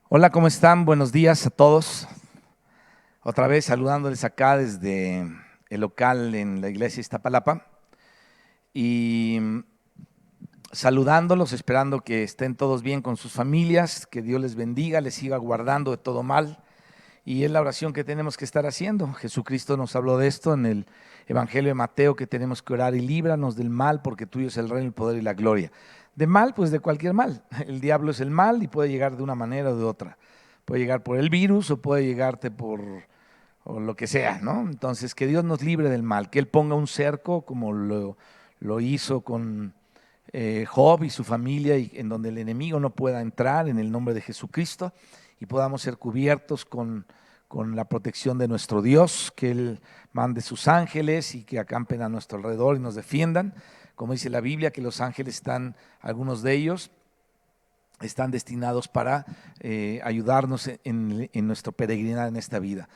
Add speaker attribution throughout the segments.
Speaker 1: Hola, ¿cómo están? Buenos días a todos. Otra vez saludándoles acá desde el local en la iglesia Iztapalapa y saludándolos, esperando que estén todos bien con sus familias, que Dios les bendiga, les siga guardando de todo mal. Y es la oración que tenemos que estar haciendo. Jesucristo nos habló de esto en el Evangelio de Mateo, que tenemos que orar y líbranos del mal, porque tuyo es el reino, el poder y la gloria. De mal, pues de cualquier mal. El diablo es el mal y puede llegar de una manera o de otra. Puede llegar por el virus o puede llegarte por o lo que sea, ¿no? Entonces, que Dios nos libre del mal, que Él ponga un cerco como lo hizo con Job y su familia, y en donde el enemigo no pueda entrar en el nombre de Jesucristo y podamos ser cubiertos con la protección de nuestro Dios, que Él mande sus ángeles y que acampen a nuestro alrededor y nos defiendan. Como dice la Biblia, que los ángeles están, algunos de ellos, están destinados para ayudarnos en nuestro peregrinar en esta vida.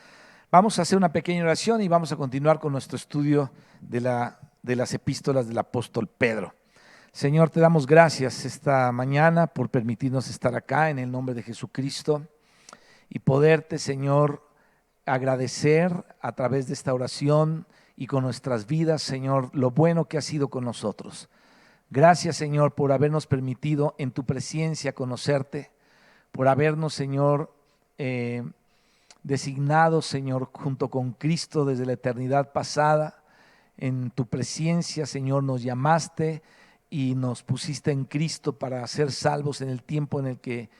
Speaker 1: Vamos a hacer una pequeña oración y vamos a continuar con nuestro estudio de las epístolas del apóstol Pedro. Señor, te damos gracias esta mañana por permitirnos estar acá en el nombre de Jesucristo y poderte, Señor, agradecer a través de esta oración y con nuestras vidas, Señor, lo bueno que has sido con nosotros. Gracias, Señor, por habernos permitido en tu presencia conocerte, por habernos, Señor, designado, Señor, junto con Cristo desde la eternidad pasada. En tu presencia, Señor, nos llamaste y nos pusiste en Cristo para ser salvos en el tiempo en el que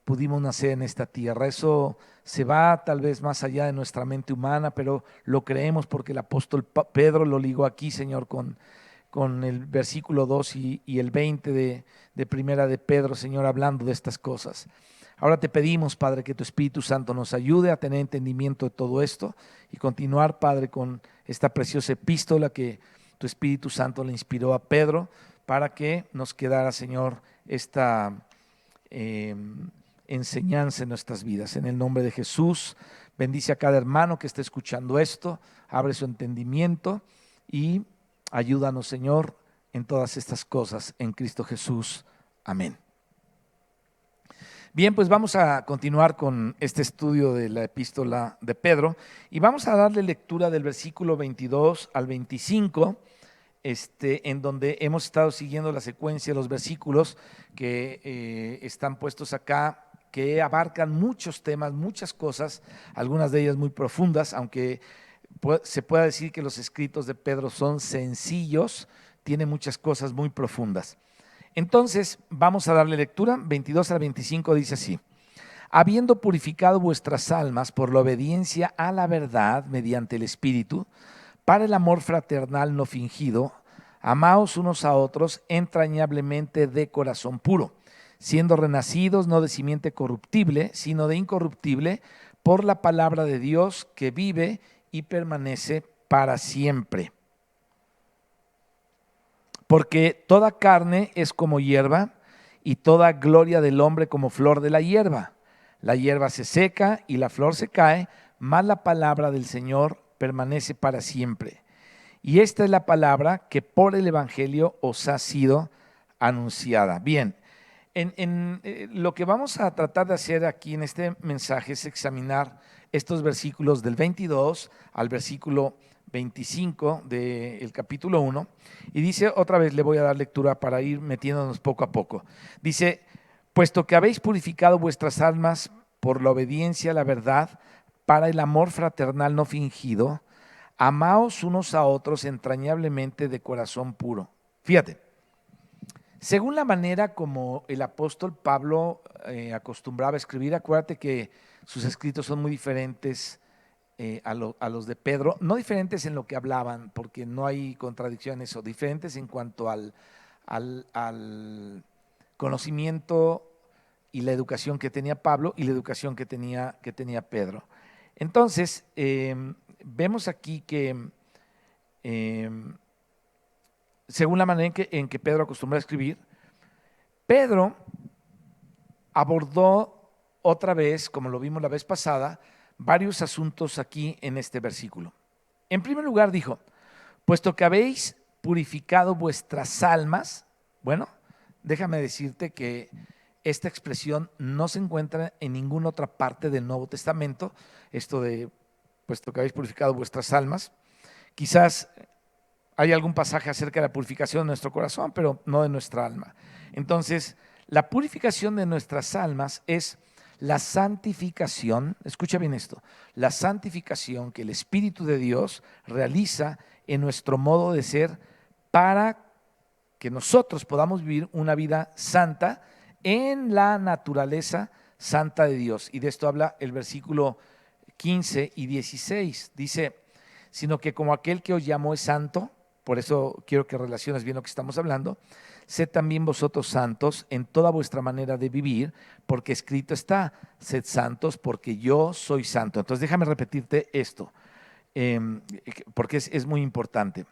Speaker 1: pudimos nacer en esta tierra. Eso se va tal vez más allá de nuestra mente humana, pero lo creemos porque el apóstol Pedro lo ligó aquí, Señor, con el versículo 2 y el 20 de primera de Pedro, Señor, hablando de estas cosas. Ahora te pedimos, Padre, que tu Espíritu Santo nos ayude a tener entendimiento de todo esto y continuar, Padre, con esta preciosa epístola que tu Espíritu Santo le inspiró a Pedro para que nos quedara, Señor, esta eh, enseñanza en nuestras vidas. En el nombre de Jesús, bendice a cada hermano que esté escuchando esto, abre su entendimiento y ayúdanos, Señor, en todas estas cosas, en Cristo Jesús. Amén. Bien, pues vamos a continuar con este estudio de la epístola de Pedro y vamos a darle lectura del versículo 22 al 25, en donde hemos estado siguiendo la secuencia de los versículos que están puestos acá, que abarcan muchos temas, muchas cosas, algunas de ellas muy profundas, aunque se pueda decir que los escritos de Pedro son sencillos, tiene muchas cosas muy profundas. Entonces, vamos a darle lectura. 22 al 25 dice así: habiendo purificado vuestras almas por la obediencia a la verdad mediante el Espíritu, para el amor fraternal no fingido, amaos unos a otros entrañablemente de corazón puro, siendo renacidos no de simiente corruptible, sino de incorruptible, por la palabra de Dios que vive y permanece para siempre. Porque toda carne es como hierba, y toda gloria del hombre como flor de la hierba. La hierba se seca y la flor se cae, mas la palabra del Señor permanece para siempre. Y esta es la palabra que por el Evangelio os ha sido anunciada. Bien, lo que vamos a tratar de hacer aquí en este mensaje es examinar estos versículos del 22 al versículo 25 del capítulo 1. Y dice, otra vez le voy a dar lectura para ir metiéndonos poco a poco. Dice: puesto que habéis purificado vuestras almas por la obediencia a la verdad, para el amor fraternal no fingido, amaos unos a otros entrañablemente de corazón puro. Fíjate, según la manera como el apóstol Pablo acostumbraba a escribir, acuérdate que sus escritos son muy diferentes a los de Pedro, no diferentes en lo que hablaban, porque no hay contradicción en eso, diferentes en cuanto al conocimiento y la educación que tenía Pablo y la educación que tenía Pedro. Entonces, vemos aquí que eh, según la manera en que Pedro acostumbra a escribir, Pedro abordó otra vez, como lo vimos la vez pasada, varios asuntos aquí en este versículo. En primer lugar dijo: puesto que habéis purificado vuestras almas, bueno, déjame decirte que Esta expresión no se encuentra en ninguna otra parte del Nuevo Testamento, esto de puesto que habéis purificado vuestras almas. Quizás hay algún pasaje acerca de la purificación de nuestro corazón, pero no de nuestra alma. Entonces, la purificación de nuestras almas es la santificación, escucha bien esto, la santificación que el Espíritu de Dios realiza en nuestro modo de ser para que nosotros podamos vivir una vida santa en la naturaleza santa de Dios. Y de esto habla el versículo 15 y 16. Dice, sino que como aquel que os llamó es santo, por eso quiero que relaciones bien lo que estamos hablando, sed también vosotros santos en toda vuestra manera de vivir, porque escrito está, sed santos porque yo soy santo. Entonces déjame repetirte esto, porque es muy importante.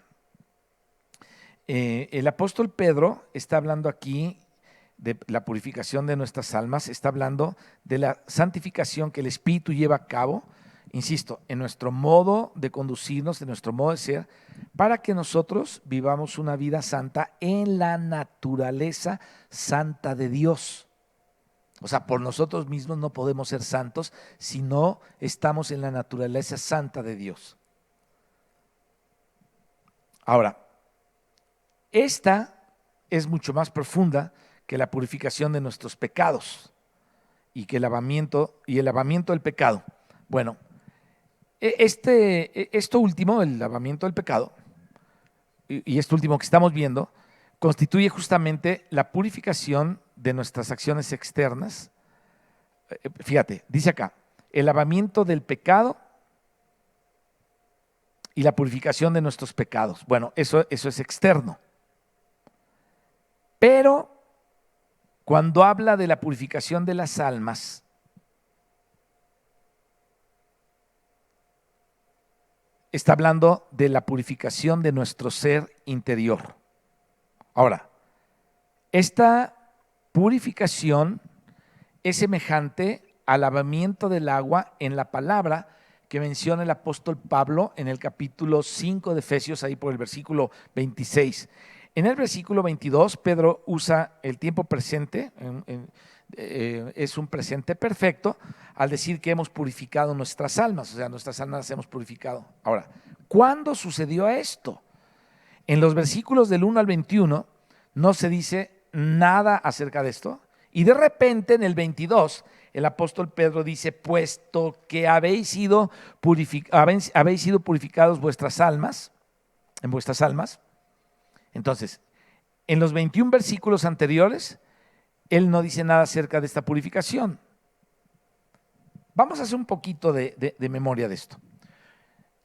Speaker 1: El apóstol Pedro está hablando aquí de la purificación de nuestras almas, está hablando de la santificación que el Espíritu lleva a cabo, insisto, en nuestro modo de conducirnos, en nuestro modo de ser, para que nosotros vivamos una vida santa en la naturaleza santa de Dios. O sea, por nosotros mismos no podemos ser santos si no estamos en la naturaleza santa de Dios. Ahora, esta es mucho más profunda que la purificación de nuestros pecados y que el lavamiento del pecado. Bueno, esto último, el lavamiento del pecado, y esto último que estamos viendo, constituye justamente la purificación de nuestras acciones externas. Fíjate, dice acá, el lavamiento del pecado y la purificación de nuestros pecados. Bueno, eso es externo. Pero cuando habla de la purificación de las almas, está hablando de la purificación de nuestro ser interior. Ahora, esta purificación es semejante al lavamiento del agua en la palabra que menciona el apóstol Pablo en el capítulo 5 de Efesios, ahí por el versículo 26. En el versículo 22, Pedro usa el tiempo presente, es un presente perfecto, al decir que hemos purificado nuestras almas, o sea, nuestras almas las hemos purificado. Ahora, ¿cuándo sucedió esto? En los versículos del 1 al 21 no se dice nada acerca de esto, y de repente en el 22 el apóstol Pedro dice, puesto que habéis sido purificados vuestras almas, en vuestras almas. Entonces, en los 21 versículos anteriores, él no dice nada acerca de esta purificación. Vamos a hacer un poquito de memoria de esto.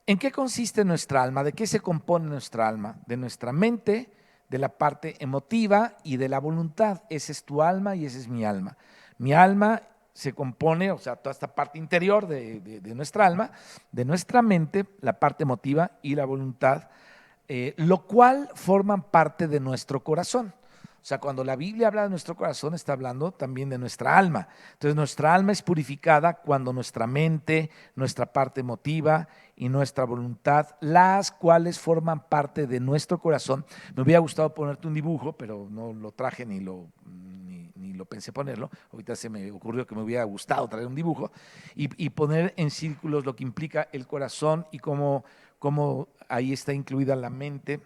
Speaker 1: ¿En qué consiste nuestra alma? ¿De qué se compone nuestra alma? De nuestra mente, de la parte emotiva y de la voluntad. Esa es tu alma y esa es mi alma. Mi alma se compone, o sea, toda esta parte interior de nuestra alma, de nuestra mente, la parte emotiva y la voluntad, lo cual forman parte de nuestro corazón. O sea, cuando la Biblia habla de nuestro corazón, está hablando también de nuestra alma. Entonces, nuestra alma es purificada cuando nuestra mente, nuestra parte emotiva y nuestra voluntad, las cuales forman parte de nuestro corazón. Me hubiera gustado ponerte un dibujo, pero no lo traje ni lo pensé ponerlo. Ahorita se me ocurrió que me hubiera gustado traer un dibujo y poner en círculos lo que implica el corazón y cómo ahí está incluida la mente,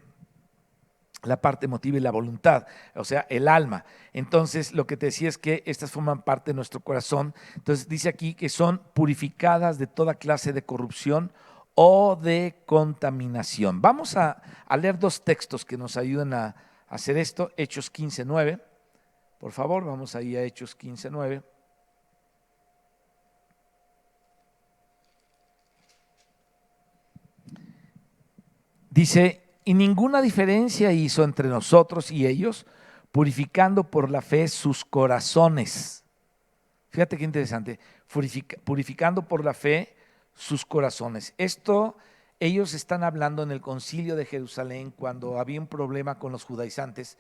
Speaker 1: la parte emotiva y la voluntad, o sea, el alma. Entonces, lo que te decía es que estas forman parte de nuestro corazón. Entonces, dice aquí que son purificadas de toda clase de corrupción o de contaminación. Vamos a leer dos textos que nos ayudan a hacer esto. Hechos 15:9. Por favor, vamos ahí a Hechos 15:9. Dice, y ninguna diferencia hizo entre nosotros y ellos, purificando por la fe sus corazones. Fíjate qué interesante, purificando por la fe sus corazones. Esto ellos están hablando en el concilio de Jerusalén cuando había un problema con los judaizantes,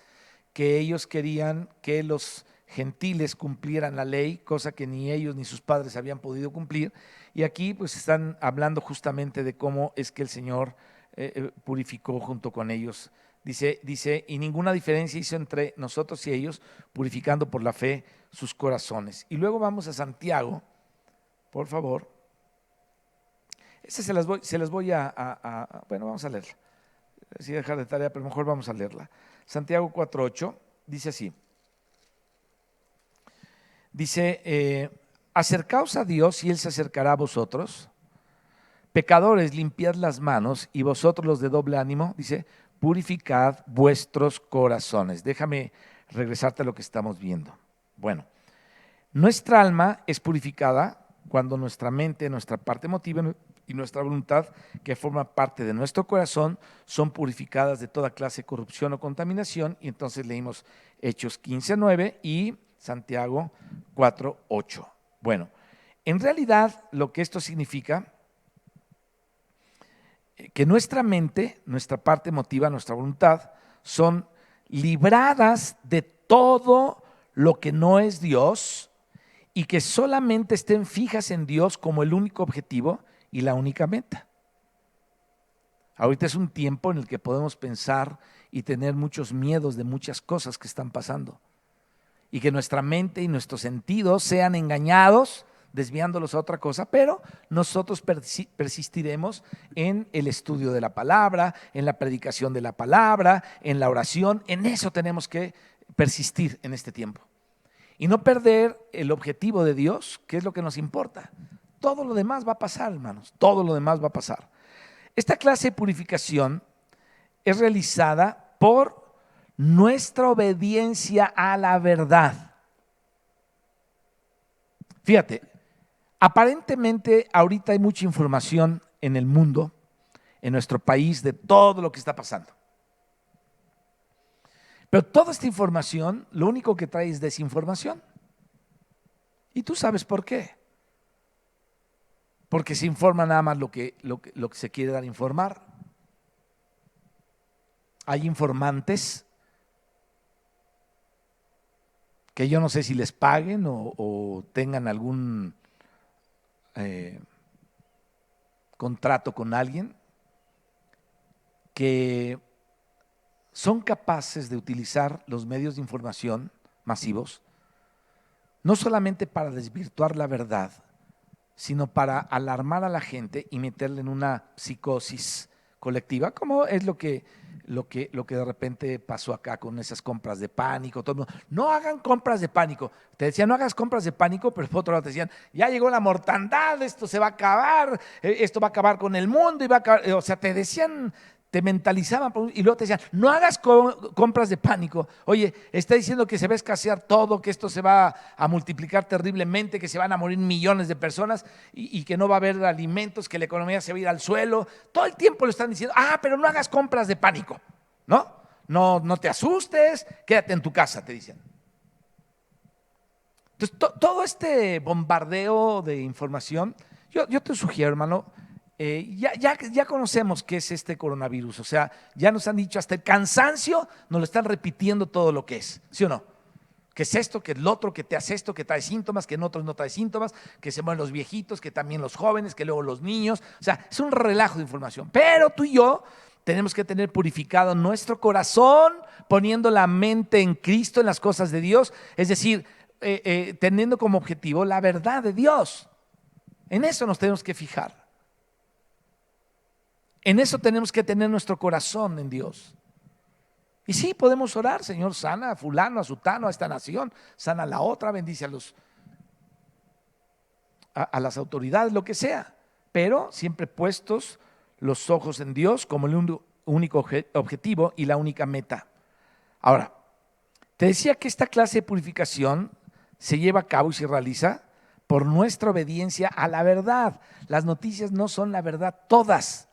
Speaker 1: que ellos querían que los gentiles cumplieran la ley, cosa que ni ellos ni sus padres habían podido cumplir. Y aquí pues están hablando justamente de cómo es que el Señor purificó junto con ellos. Dice, y ninguna diferencia hizo entre nosotros y ellos, purificando por la fe sus corazones. Y luego vamos a Santiago, por favor. Se las voy bueno, vamos a leerla. Sí, dejar de tarea, pero mejor vamos a leerla. Santiago 4:8 dice así. Dice, acercaos a Dios y Él se acercará a vosotros. Pecadores, limpiad las manos, y vosotros los de doble ánimo, dice, purificad vuestros corazones. Déjame regresarte a lo que estamos viendo. Bueno, nuestra alma es purificada cuando nuestra mente, nuestra parte emotiva y nuestra voluntad, que forma parte de nuestro corazón, son purificadas de toda clase de corrupción o contaminación. Y entonces leímos Hechos 15:9 y Santiago 4:8. Bueno, en realidad lo que esto significa, que nuestra mente, nuestra parte emotiva, nuestra voluntad, son libradas de todo lo que no es Dios y que solamente estén fijas en Dios como el único objetivo y la única meta. Ahorita es un tiempo en el que podemos pensar y tener muchos miedos de muchas cosas que están pasando, y que nuestra mente y nuestros sentidos sean engañados, desviándolos a otra cosa, pero nosotros persistiremos en el estudio de la palabra, en la predicación de la palabra, en la oración. En eso tenemos que persistir en este tiempo y no perder el objetivo de Dios, que es lo que nos importa. Todo lo demás va a pasar, hermanos, todo lo demás va a pasar. Esta clase de purificación es realizada por nuestra obediencia a la verdad. Fíjate, aparentemente ahorita hay mucha información en el mundo, en nuestro país, de todo lo que está pasando. Pero toda esta información lo único que trae es desinformación. Y tú sabes por qué. Porque se informa nada más lo que se quiere dar a informar. Hay informantes que yo no sé si les paguen o tengan algún contrato con alguien, que son capaces de utilizar los medios de información masivos no solamente para desvirtuar la verdad, sino para alarmar a la gente y meterle en una psicosis colectiva, como es lo que de repente pasó acá con esas compras de pánico. Todo el mundo, no hagan compras de pánico. Te decían, no hagas compras de pánico, pero por otro lado te decían, ya llegó la mortandad, esto se va a acabar, esto va a acabar con el mundo, y va a acabar. O sea, te decían, te mentalizaban y luego te decían, no hagas compras de pánico. Oye, está diciendo que se va a escasear todo, que esto se va a multiplicar terriblemente, que se van a morir millones de personas y que no va a haber alimentos, que la economía se va a ir al suelo. Todo el tiempo lo están diciendo, pero no hagas compras de pánico, ¿no? No te asustes, quédate en tu casa, te dicen. Entonces, todo este bombardeo de información, yo te sugiero, hermano, ya conocemos qué es este coronavirus. O sea, ya nos han dicho hasta el cansancio, nos lo están repitiendo todo lo que es, ¿sí o no? Que es esto, que es lo otro, que te hace esto, que trae síntomas, que en otros no trae síntomas, que se mueren los viejitos, que también los jóvenes, que luego los niños. O sea, es un relajo de información. Pero tú y yo tenemos que tener purificado nuestro corazón, poniendo la mente en Cristo, en las cosas de Dios. Es decir, teniendo como objetivo la verdad de Dios. En eso nos tenemos que fijar. En eso tenemos que tener nuestro corazón en Dios. Y sí, podemos orar, Señor, sana a fulano, a sutano, a esta nación, sana a la otra, bendice a las autoridades, lo que sea. Pero siempre puestos los ojos en Dios como el único objetivo y la única meta. Ahora, te decía que esta clase de purificación se lleva a cabo y se realiza por nuestra obediencia a la verdad. Las noticias no son la verdad todas.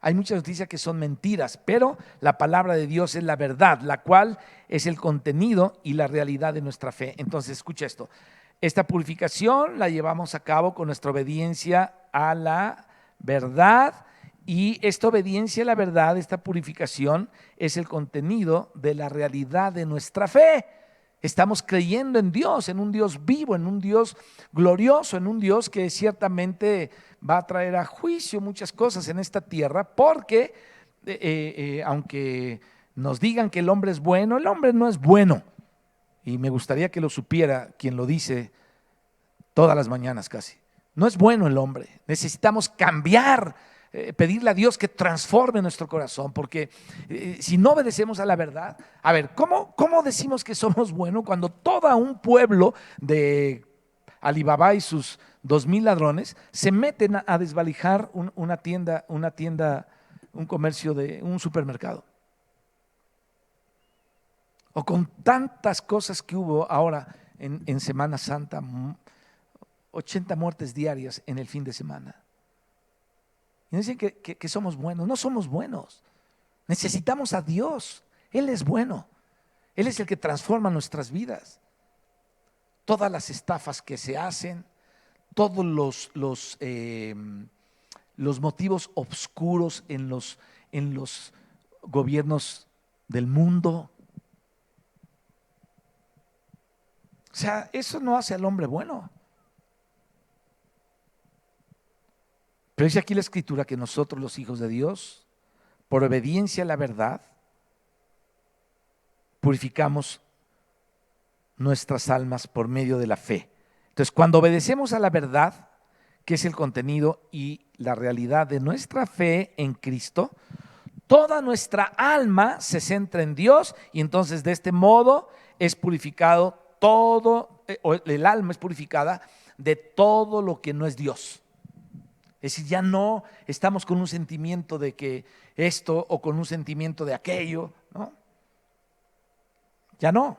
Speaker 1: Hay muchas noticias que son mentiras, pero la palabra de Dios es la verdad, la cual es el contenido y la realidad de nuestra fe. Entonces, escucha esto. Esta purificación la llevamos a cabo con nuestra obediencia a la verdad, y esta obediencia a la verdad, esta purificación, es el contenido de la realidad de nuestra fe. Estamos creyendo en Dios, en un Dios vivo, en un Dios glorioso, en un Dios que ciertamente va a traer a juicio muchas cosas en esta tierra, porque aunque nos digan que el hombre es bueno, el hombre no es bueno. Y me gustaría que lo supiera quien lo dice todas las mañanas casi. No es bueno el hombre. Necesitamos cambiar, pedirle a Dios que transforme nuestro corazón, porque si no obedecemos a la verdad, a ver, ¿cómo decimos que somos buenos cuando todo un pueblo de Alibaba y sus 2000 ladrones se meten a desvalijar una tienda, un comercio de un supermercado? O con tantas cosas que hubo ahora en Semana Santa, 80 muertes diarias en el fin de semana. Y dicen que somos buenos. No somos buenos. Necesitamos a Dios. Él es bueno. Él es el que transforma nuestras vidas. Todas las estafas que se hacen, todos los motivos oscuros en los gobiernos del mundo. O sea, eso no hace al hombre bueno. Pero dice aquí la Escritura que nosotros, los hijos de Dios, por obediencia a la verdad, purificamos nuestras almas por medio de la fe. Entonces, cuando obedecemos a la verdad, que es el contenido y la realidad de nuestra fe en Cristo, toda nuestra alma se centra en Dios y entonces de este modo es purificado todo, el alma es purificada de todo lo que no es Dios. Es decir, ya no estamos con un sentimiento de que esto o con un sentimiento de aquello, ¿no? Ya no.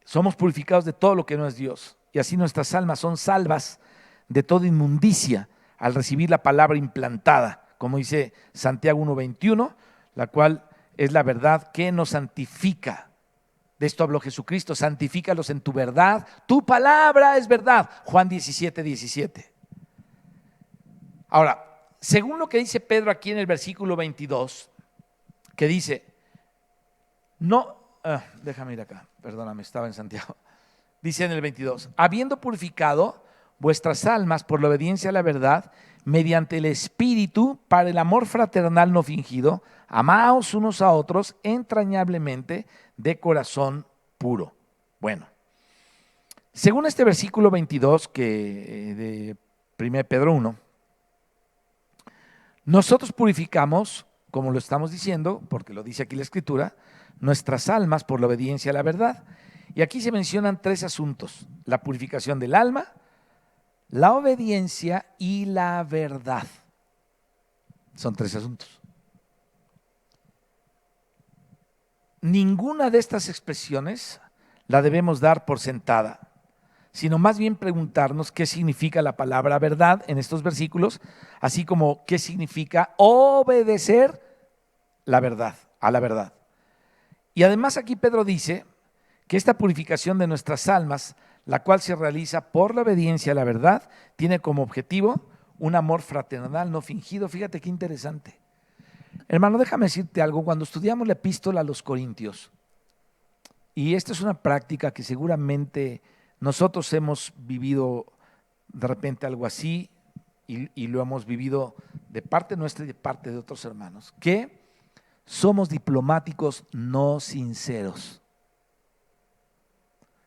Speaker 1: Somos purificados de todo lo que no es Dios. Y así nuestras almas son salvas de toda inmundicia al recibir la palabra implantada, como dice Santiago 1:21, la cual es la verdad que nos santifica. De esto habló Jesucristo: santifícalos en tu verdad, tu palabra es verdad. Juan 17:17. Ahora, según lo que dice Pedro aquí en el versículo 22, que dice, déjame ir acá, perdóname, estaba en Santiago. Dice en el 22, habiendo purificado vuestras almas por la obediencia a la verdad, mediante el Espíritu, para el amor fraternal no fingido, amaos unos a otros entrañablemente de corazón puro. Bueno, según este versículo 22 de 1 Pedro 1, nosotros purificamos, como lo estamos diciendo, porque lo dice aquí la Escritura, nuestras almas por la obediencia a la verdad. Y aquí se mencionan tres asuntos: la purificación del alma, la obediencia y la verdad. Son tres asuntos. Ninguna de estas expresiones la debemos dar por sentada, sino más bien preguntarnos qué significa la palabra verdad en estos versículos, así como qué significa obedecer la verdad, a la verdad. Y además aquí Pedro dice que esta purificación de nuestras almas, la cual se realiza por la obediencia a la verdad, tiene como objetivo un amor fraternal no fingido. Fíjate qué interesante. Hermano, déjame decirte algo. Cuando estudiamos la epístola a los Corintios, y esta es una práctica que seguramente nosotros hemos vivido de repente algo así, y lo hemos vivido de parte nuestra y de parte de otros hermanos, que somos diplomáticos no sinceros.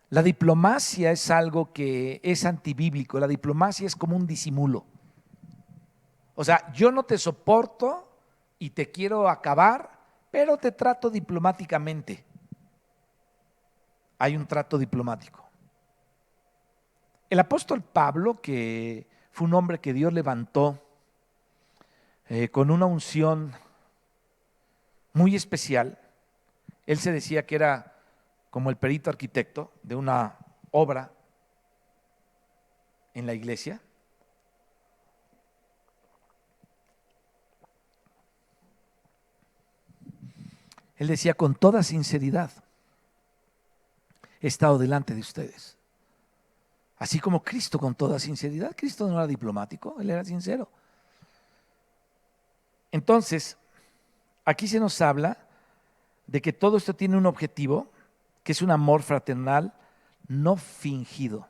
Speaker 1: La diplomacia es algo que es antibíblico. La diplomacia es como un disimulo. O sea, yo no te soporto y te quiero acabar, pero te trato diplomáticamente. Hay un trato diplomático. El apóstol Pablo, que fue un hombre que Dios levantó con una unción muy especial, él se decía que era como el perito arquitecto de una obra en la iglesia. Él decía: con toda sinceridad he estado delante de ustedes. Así como Cristo con toda sinceridad. Cristo no era diplomático, él era sincero. Entonces, aquí se nos habla de que todo esto tiene un objetivo, que es un amor fraternal no fingido.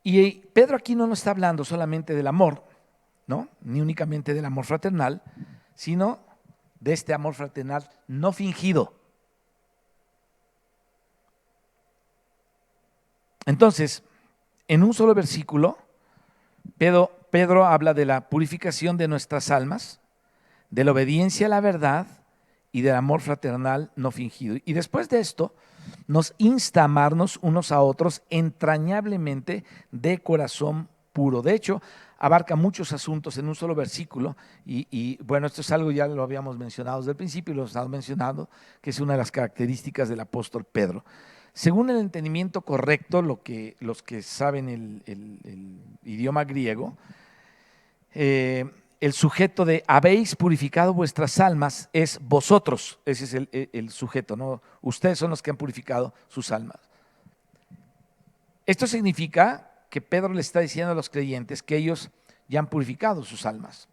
Speaker 1: Y Pedro aquí no nos está hablando solamente del amor, ¿no? Ni únicamente del amor fraternal, sino de este amor fraternal no fingido. Entonces, en un solo versículo, Pedro habla de la purificación de nuestras almas, de la obediencia a la verdad y del amor fraternal no fingido. Y después de esto, nos insta a amarnos unos a otros entrañablemente de corazón puro. De hecho, abarca muchos asuntos en un solo versículo y bueno, esto es algo ya lo habíamos mencionado desde el principio y lo he estado mencionando, que es una de las características del apóstol Pedro. Según el entendimiento correcto, los que saben el idioma griego, el sujeto de habéis purificado vuestras almas es vosotros, ese es el sujeto, ¿no? Ustedes son los que han purificado sus almas. Esto significa que Pedro le está diciendo a los creyentes que ellos ya han purificado sus almas.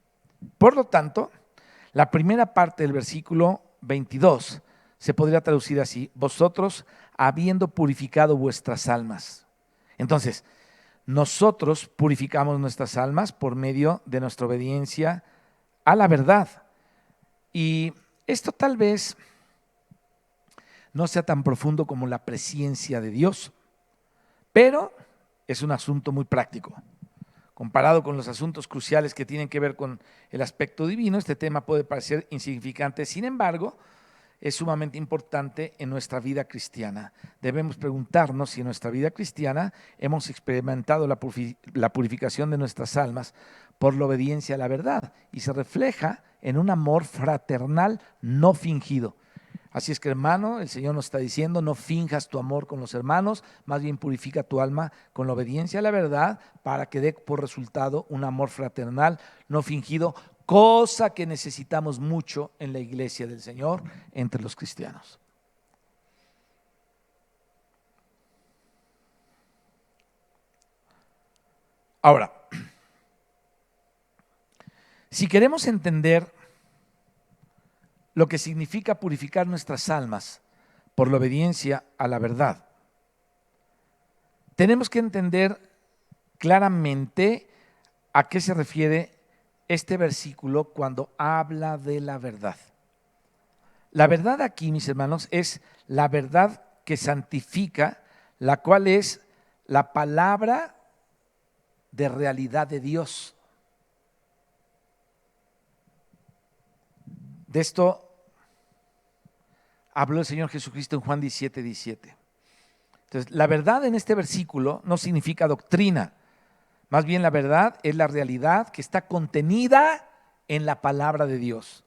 Speaker 1: Por lo tanto, la primera parte del versículo 22 se podría traducir así: vosotros habiendo purificado vuestras almas. Entonces, nosotros purificamos nuestras almas por medio de nuestra obediencia a la verdad. Y esto tal vez no sea tan profundo como la presencia de Dios, pero es un asunto muy práctico. Comparado con los asuntos cruciales que tienen que ver con el aspecto divino, este tema puede parecer insignificante. Sin embargo, es sumamente importante en nuestra vida cristiana. Debemos preguntarnos si en nuestra vida cristiana hemos experimentado la purificación de nuestras almas por la obediencia a la verdad, y se refleja en un amor fraternal no fingido. Así es que, hermano, el Señor nos está diciendo: no finjas tu amor con los hermanos, más bien purifica tu alma con la obediencia a la verdad para que dé por resultado un amor fraternal no fingido, cosa que necesitamos mucho en la iglesia del Señor, entre los cristianos. Ahora, si queremos entender lo que significa purificar nuestras almas por la obediencia a la verdad, tenemos que entender claramente a qué se refiere este versículo cuando habla de la verdad. La verdad aquí, mis hermanos, es la verdad que santifica, la cual es la palabra de realidad de Dios. De esto habló el Señor Jesucristo en Juan 17:17. Entonces, la verdad en este versículo no significa doctrina, más bien la verdad es la realidad que está contenida en la palabra de Dios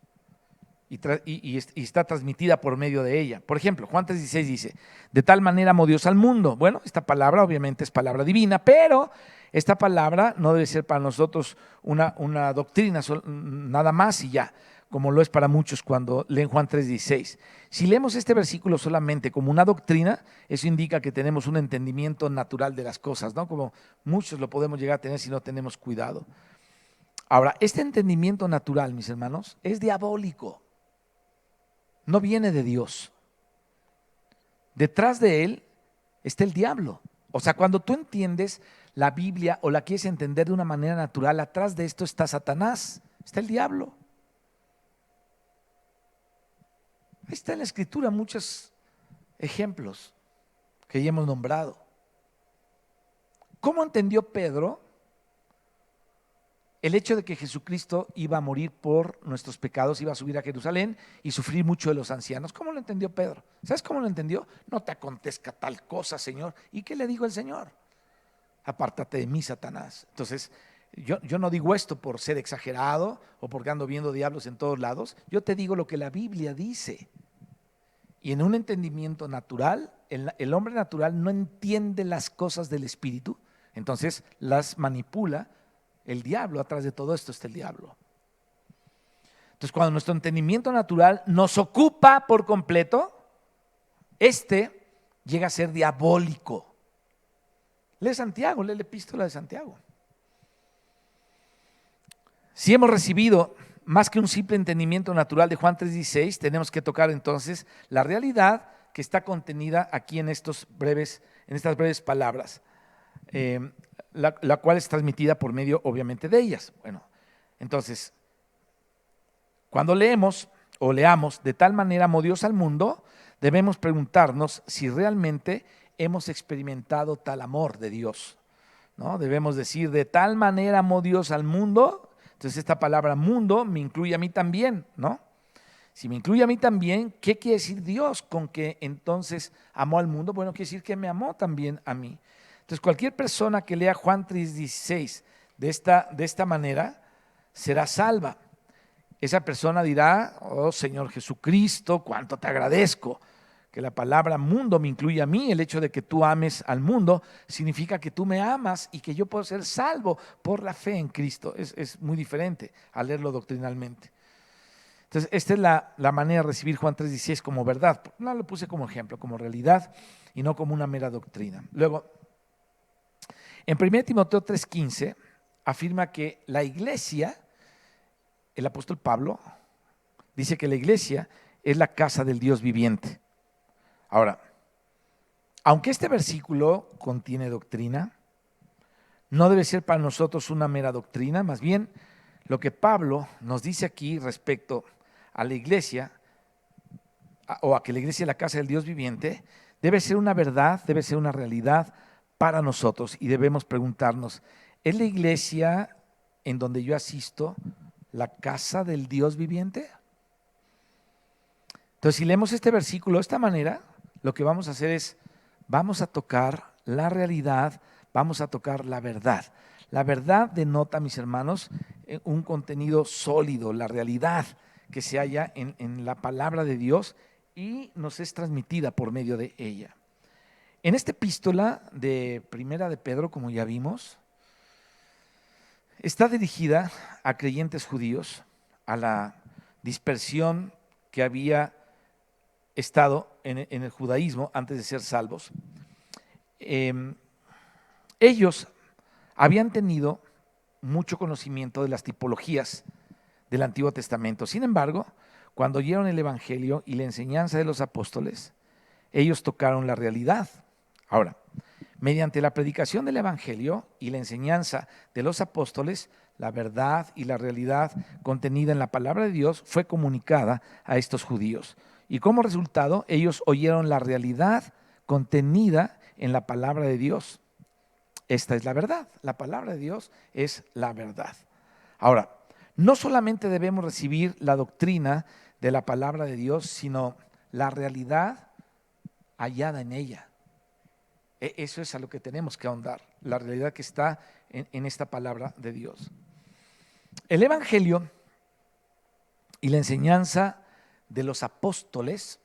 Speaker 1: y está transmitida por medio de ella. Por ejemplo, Juan 3:16 dice: de tal manera amó Dios al mundo. Bueno, esta palabra obviamente es palabra divina, pero esta palabra no debe ser para nosotros una doctrina nada más y ya, como lo es para muchos cuando leen Juan 3:16. Si leemos este versículo solamente como una doctrina, eso indica que tenemos un entendimiento natural de las cosas, ¿no? Como muchos lo podemos llegar a tener si no tenemos cuidado. Ahora, este entendimiento natural, mis hermanos, es diabólico. No viene de Dios. Detrás de él está el diablo. O sea, cuando tú entiendes la Biblia o la quieres entender de una manera natural, atrás de esto está Satanás, está el diablo. Ahí está en la Escritura muchos ejemplos que ya hemos nombrado. ¿Cómo entendió Pedro el hecho de que Jesucristo iba a morir por nuestros pecados, iba a subir a Jerusalén y sufrir mucho de los ancianos? ¿Cómo lo entendió Pedro? ¿Sabes cómo lo entendió? No te acontezca tal cosa, Señor. ¿Y qué le dijo el Señor? Apártate de mí, Satanás. Entonces, yo no digo esto por ser exagerado o porque ando viendo diablos en todos lados. Yo te digo lo que la Biblia dice. Y en un entendimiento natural, el hombre natural no entiende las cosas del Espíritu, entonces las manipula el diablo. Atrás de todo esto está el diablo. Entonces, cuando nuestro entendimiento natural nos ocupa por completo, este llega a ser diabólico. Lee Santiago, lee la epístola de Santiago. Si hemos recibido más que un simple entendimiento natural de Juan 3:16, tenemos que tocar entonces la realidad que está contenida aquí en estas breves palabras, la cual es transmitida por medio, obviamente, de ellas. Bueno, entonces, Cuando leemos o leamos de tal manera amó Dios al mundo, debemos preguntarnos si realmente hemos experimentado tal amor de Dios, ¿no? Debemos decir, de tal manera amó Dios al mundo. Entonces esta palabra mundo me incluye a mí también, ¿no? Si me incluye a mí también, ¿qué quiere decir Dios con que entonces amó al mundo? Bueno, quiere decir que me amó también a mí. Entonces cualquier persona que lea Juan 3:16 de esta manera será salva. Esa persona dirá, oh Señor Jesucristo, cuánto te agradezco que la palabra mundo me incluye a mí. El hecho de que tú ames al mundo significa que tú me amas y que yo puedo ser salvo por la fe en Cristo. Es muy diferente al leerlo doctrinalmente. Entonces, esta es la manera de recibir Juan 3:16 como verdad. No lo puse como ejemplo, como realidad y no como una mera doctrina. Luego, en 1 Timoteo 3:15 afirma que la iglesia, el apóstol Pablo, dice que la iglesia es la casa del Dios viviente. Ahora, aunque este versículo contiene doctrina, no debe ser para nosotros una mera doctrina, más bien lo que Pablo nos dice aquí respecto a la iglesia, o a que la iglesia es la casa del Dios viviente, debe ser una verdad, debe ser una realidad para nosotros y debemos preguntarnos, ¿es la iglesia en donde yo asisto la casa del Dios viviente? Entonces, si leemos este versículo de esta manera, lo que vamos a hacer es, vamos a tocar la realidad, vamos a tocar la verdad. La verdad denota, mis hermanos, un contenido sólido, la realidad que se halla en la palabra de Dios y nos es transmitida por medio de ella. En esta epístola de Primera de Pedro, como ya vimos, está dirigida a creyentes judíos, a la dispersión que había estado en el judaísmo antes de ser salvos. Ellos habían tenido mucho conocimiento de las tipologías del Antiguo Testamento. Sin embargo, cuando oyeron el Evangelio y la enseñanza de los apóstoles, ellos tocaron la realidad. Ahora, mediante la predicación del Evangelio y la enseñanza de los apóstoles, la verdad y la realidad contenida en la palabra de Dios fue comunicada a estos judíos. Y como resultado, ellos oyeron la realidad contenida en la palabra de Dios. Esta es la verdad, la palabra de Dios es la verdad. Ahora, no solamente debemos recibir la doctrina de la palabra de Dios, sino la realidad hallada en ella. Eso es a lo que tenemos que ahondar, la realidad que está en esta palabra de Dios. El Evangelio y la enseñanza de los apóstoles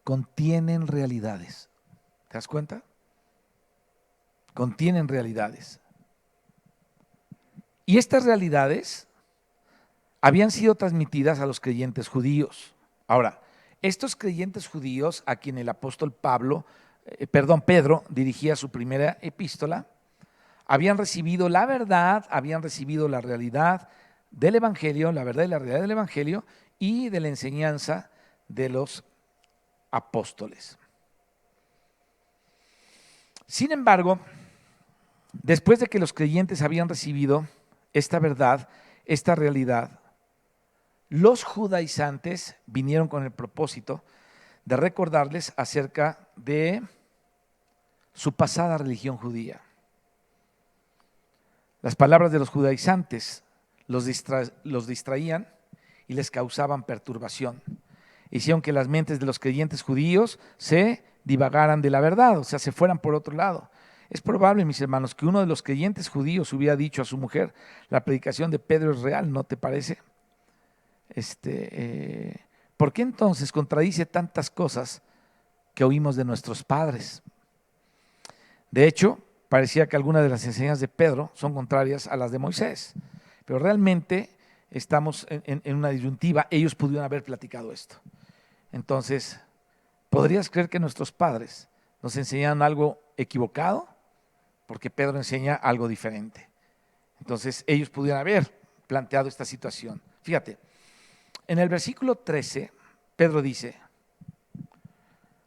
Speaker 1: contienen realidades. ¿Te das cuenta? Contienen realidades. Y estas realidades habían sido transmitidas a los creyentes judíos. Ahora, estos creyentes judíos a quien el apóstol Pedro dirigía su primera epístola, habían recibido la verdad, habían recibido la realidad del Evangelio, la verdad y la realidad del Evangelio y de la enseñanza de los apóstoles. Sin embargo, después de que los creyentes habían recibido esta verdad, esta realidad, los judaizantes vinieron con el propósito de recordarles acerca de su pasada religión judía. Las palabras de los judaizantes los distraían y les causaban perturbación. Hicieron que las mentes de los creyentes judíos se divagaran de la verdad, o sea, se fueran por otro lado. Es probable, mis hermanos, que uno de los creyentes judíos hubiera dicho a su mujer, la predicación de Pedro es real, ¿no te parece? ¿Por qué entonces contradice tantas cosas que oímos de nuestros padres? De hecho, parecía que algunas de las enseñanzas de Pedro son contrarias a las de Moisés, pero realmente estamos en una disyuntiva. Ellos pudieron haber platicado esto. Entonces, ¿podrías creer que nuestros padres nos enseñaron algo equivocado? Porque Pedro enseña algo diferente. Entonces, ellos pudieron haber planteado esta situación. Fíjate, en el versículo 13, Pedro dice,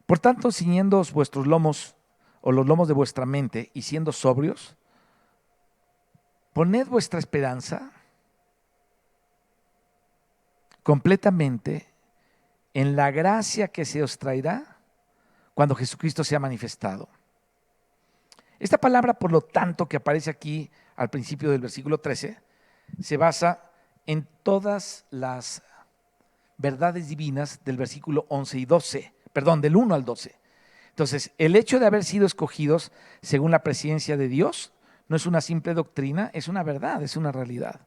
Speaker 1: por tanto, ciñéndoos vuestros lomos o los lomos de vuestra mente y siendo sobrios, poned vuestra esperanza completamente en la gracia que se os traerá cuando Jesucristo sea manifestado. Esta palabra, por lo tanto, que aparece aquí al principio del versículo 13, se basa en todas las verdades divinas del versículo 11 y 12, perdón, del 1 al 12. Entonces, el hecho de haber sido escogidos según la presencia de Dios no es una simple doctrina, es una verdad, es una realidad.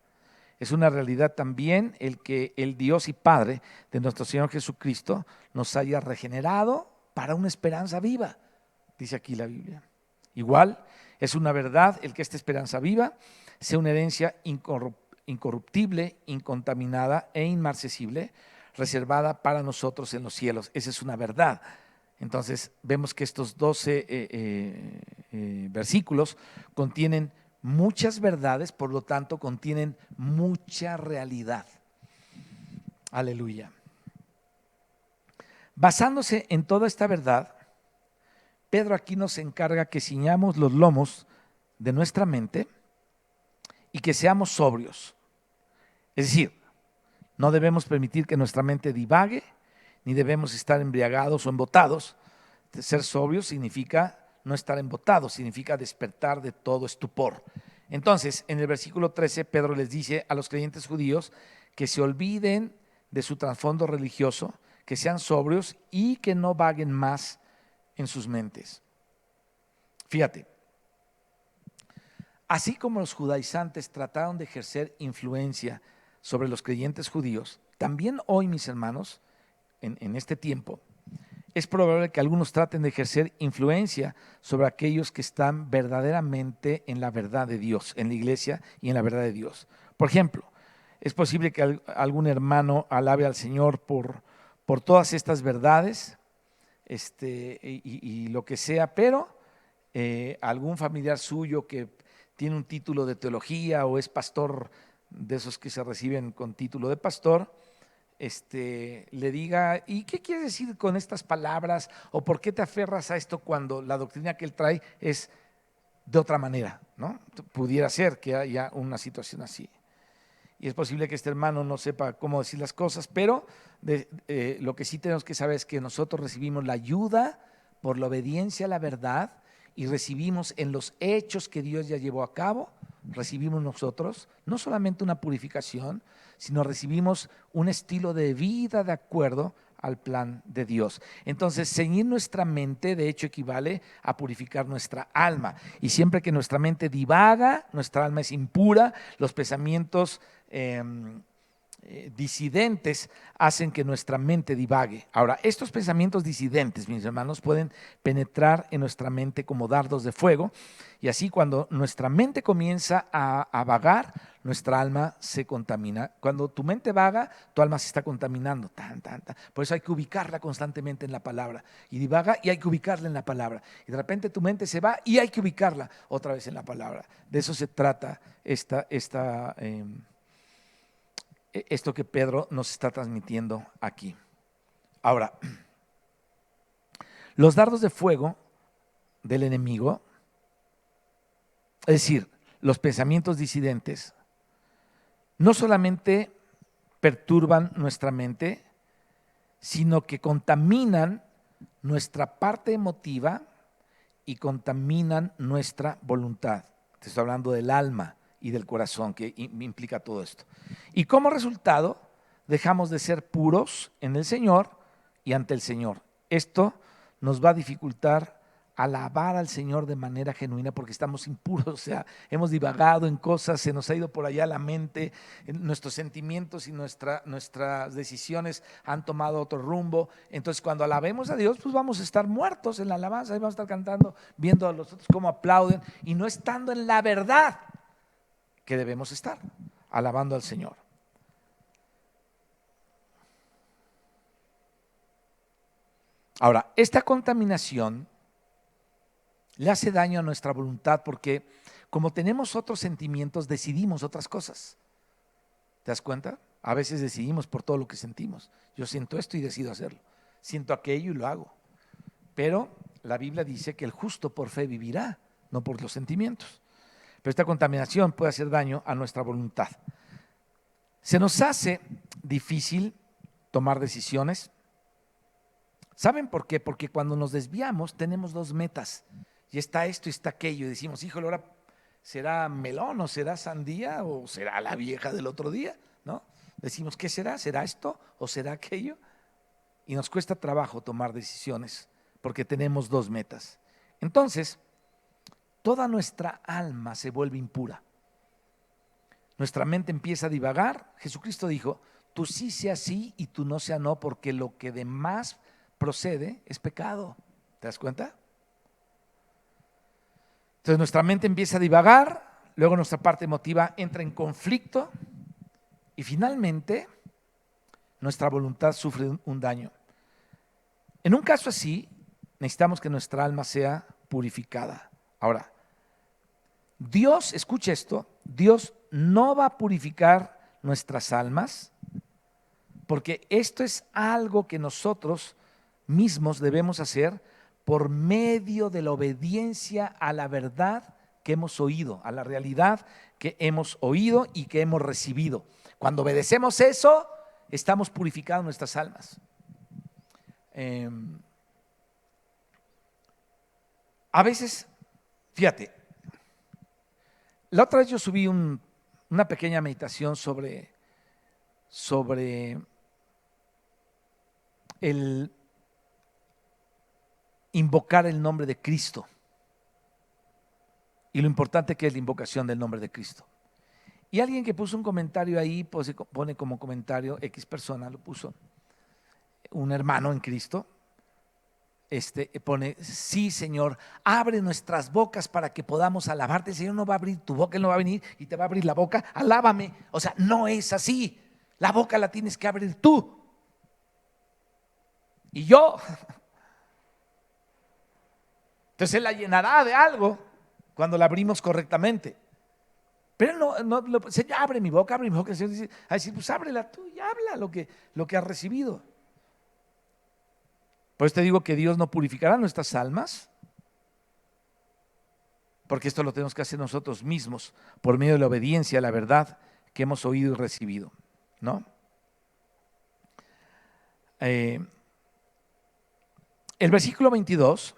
Speaker 1: Es una realidad también el que el Dios y Padre de nuestro Señor Jesucristo nos haya regenerado para una esperanza viva, dice aquí la Biblia. Igual, es una verdad el que esta esperanza viva sea una herencia incorruptible, incontaminada e inmarcesible, reservada para nosotros en los cielos. Esa es una verdad. Entonces vemos que estos 12 versículos contienen muchas verdades, por lo tanto contienen mucha realidad. Aleluya. Basándose en toda esta verdad, Pedro aquí nos encarga que ciñamos los lomos de nuestra mente y que seamos sobrios. Es decir, no debemos permitir que nuestra mente divague, ni debemos estar embriagados o embotados. Ser sobrios significa no estar embotados, significa despertar de todo estupor. Entonces, en el versículo 13, Pedro les dice a los creyentes judíos que se olviden de su trasfondo religioso, que sean sobrios y que no vaguen más en sus mentes. Fíjate, así como los judaizantes trataron de ejercer influencia sobre los creyentes judíos, también hoy, mis hermanos, en este tiempo, es probable que algunos traten de ejercer influencia sobre aquellos que están verdaderamente en la verdad de Dios, en la iglesia y en la verdad de Dios. Por ejemplo, es posible que algún hermano alabe al Señor por todas estas verdades y lo que sea, pero algún familiar suyo que tiene un título de teología o es pastor de esos que se reciben con título de pastor, le diga, ¿y qué quieres decir con estas palabras? ¿O por qué te aferras a esto cuando la doctrina que él trae es de otra manera? ¿No? Pudiera ser que haya una situación así. Y es posible que este hermano no sepa cómo decir las cosas, pero lo que sí tenemos que saber es que nosotros recibimos la ayuda por la obediencia a la verdad y recibimos en los hechos que Dios ya llevó a cabo, recibimos nosotros no solamente una purificación, sino recibimos un estilo de vida de acuerdo al plan de Dios. Entonces, ceñir nuestra mente, de hecho, equivale a purificar nuestra alma. Y siempre que nuestra mente divaga, nuestra alma es impura, los pensamientos disidentes hacen que nuestra mente divague. Ahora, estos pensamientos disidentes, mis hermanos, pueden penetrar en nuestra mente como dardos de fuego, y así cuando nuestra mente comienza a vagar, nuestra alma se contamina. Cuando tu mente vaga, tu alma se está contaminando. Por eso hay que ubicarla constantemente en la palabra. Y divaga y hay que ubicarla en la palabra. Y de repente tu mente se va y hay que ubicarla otra vez en la palabra. De eso se trata esto que Pedro nos está transmitiendo aquí. Ahora, los dardos de fuego del enemigo, es decir, los pensamientos disidentes, no solamente perturban nuestra mente, sino que contaminan nuestra parte emotiva y contaminan nuestra voluntad. Te estoy hablando del alma y del corazón que implica todo esto. Y como resultado, dejamos de ser puros en el Señor y ante el Señor. Esto nos va a dificultar alabar al Señor de manera genuina porque estamos impuros, o sea, hemos divagado en cosas, se nos ha ido por allá la mente, nuestros sentimientos y nuestras decisiones han tomado otro rumbo. Entonces, cuando alabemos a Dios, pues vamos a estar muertos en la alabanza, y vamos a estar cantando, viendo a los otros cómo aplauden y no estando en la verdad que debemos estar, alabando al Señor. Ahora, esta contaminación le hace daño a nuestra voluntad porque como tenemos otros sentimientos, decidimos otras cosas. ¿Te das cuenta? A veces decidimos por todo lo que sentimos. Yo siento esto y decido hacerlo. Siento aquello y lo hago. Pero la Biblia dice que el justo por fe vivirá, no por los sentimientos. Pero esta contaminación puede hacer daño a nuestra voluntad. Se nos hace difícil tomar decisiones. ¿Saben por qué? Porque cuando nos desviamos tenemos dos metas. Y está esto y está aquello. Y decimos, híjole, ahora será melón o será sandía o será la vieja del otro día, ¿no? Decimos, ¿qué será? ¿Será esto o será aquello? Y nos cuesta trabajo tomar decisiones porque tenemos dos metas. Entonces, toda nuestra alma se vuelve impura. Nuestra mente empieza a divagar. Jesucristo dijo, tú sí sea sí y tú no sea no, porque lo que de más procede es pecado. ¿Te das cuenta? Entonces nuestra mente empieza a divagar, luego nuestra parte emotiva entra en conflicto y finalmente nuestra voluntad sufre un daño. En un caso así, necesitamos que nuestra alma sea purificada. Ahora, Dios, escucha esto, Dios no va a purificar nuestras almas porque esto es algo que nosotros mismos debemos hacer por medio de la obediencia a la verdad que hemos oído, a la realidad que hemos oído y que hemos recibido. Cuando obedecemos eso, estamos purificando nuestras almas. A veces, fíjate, la otra vez yo subí una pequeña meditación sobre el invocar el nombre de Cristo y lo importante que es la invocación del nombre de Cristo. Y alguien que puso un comentario ahí, pues pone como comentario, X persona lo puso, un hermano en Cristo, pone, sí Señor, abre nuestras bocas para que podamos alabarte. El Señor no va a abrir tu boca, Él no va a venir y te va a abrir la boca, alábame. O sea, no es así, la boca la tienes que abrir tú. Y yo, entonces Él la llenará de algo cuando la abrimos correctamente. Pero Señor, abre mi boca, abre mi boca. El Señor dice, a decir, pues ábrela tú y habla lo que has recibido. Por eso te digo que Dios no purificará nuestras almas, porque esto lo tenemos que hacer nosotros mismos por medio de la obediencia a la verdad que hemos oído y recibido, ¿no? El versículo 22,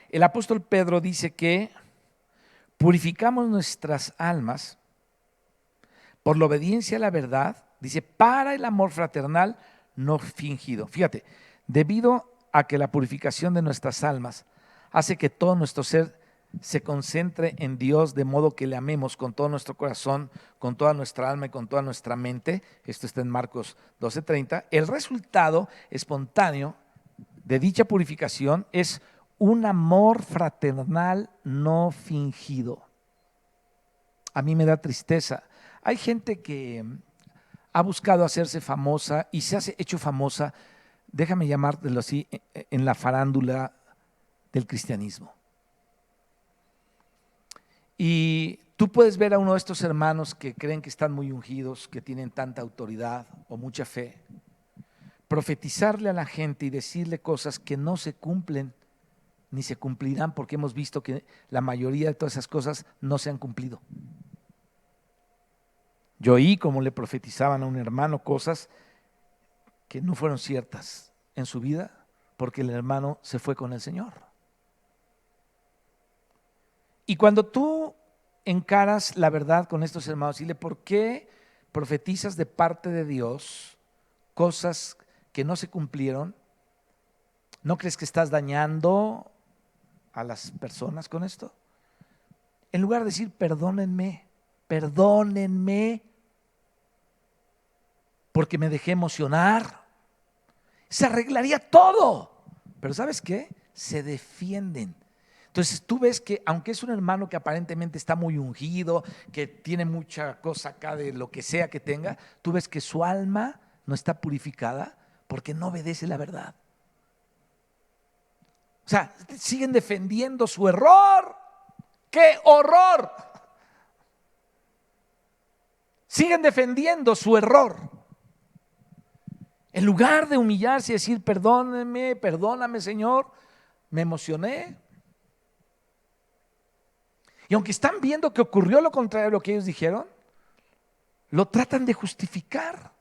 Speaker 1: el apóstol Pedro dice que purificamos nuestras almas por la obediencia a la verdad, dice, para el amor fraternal no fingido. Fíjate, debido a que la purificación de nuestras almas hace que todo nuestro ser se concentre en Dios de modo que le amemos con todo nuestro corazón, con toda nuestra alma y con toda nuestra mente. Esto está en Marcos 12:30. El resultado espontáneo de dicha purificación es un amor fraternal no fingido. A mí me da tristeza. Hay gente que ha buscado hacerse famosa y se ha hecho famosa, déjame llamártelo así, en la farándula del cristianismo. Y tú puedes ver a uno de estos hermanos que creen que están muy ungidos, que tienen tanta autoridad o mucha fe, profetizarle a la gente y decirle cosas que no se cumplen ni se cumplirán, porque hemos visto que la mayoría de todas esas cosas no se han cumplido. Yo oí cómo le profetizaban a un hermano cosas que no fueron ciertas en su vida porque el hermano se fue con el Señor. Y cuando tú encaras la verdad con estos hermanos, dile, ¿por qué profetizas de parte de Dios cosas que no se cumplieron? ¿No crees que estás dañando a las personas con esto? En lugar de decir, perdónenme, porque me dejé emocionar, se arreglaría todo. Pero ¿sabes qué? Se defienden. Entonces tú ves que aunque es un hermano que aparentemente está muy ungido, que tiene mucha cosa acá de lo que sea que tenga, tú ves que su alma no está purificada porque no obedece la verdad. O sea, siguen defendiendo su error. ¡Qué horror! Siguen defendiendo su error. En lugar de humillarse y decir, perdóname Señor, me emocioné. Y aunque están viendo que ocurrió lo contrario a lo que ellos dijeron, lo tratan de justificar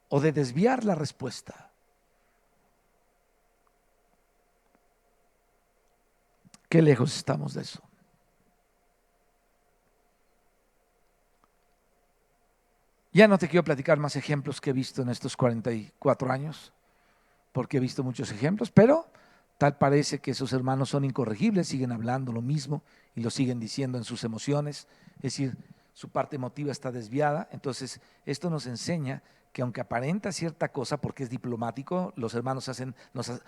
Speaker 1: o de desviar la respuesta. Qué lejos estamos de eso. Ya no te quiero platicar más ejemplos que he visto en estos 44 años, porque he visto muchos ejemplos, pero tal parece que esos hermanos son incorregibles, siguen hablando lo mismo y lo siguen diciendo en sus emociones, es decir, su parte emotiva está desviada. Entonces, esto nos enseña que aunque aparenta cierta cosa, porque es diplomático, los hermanos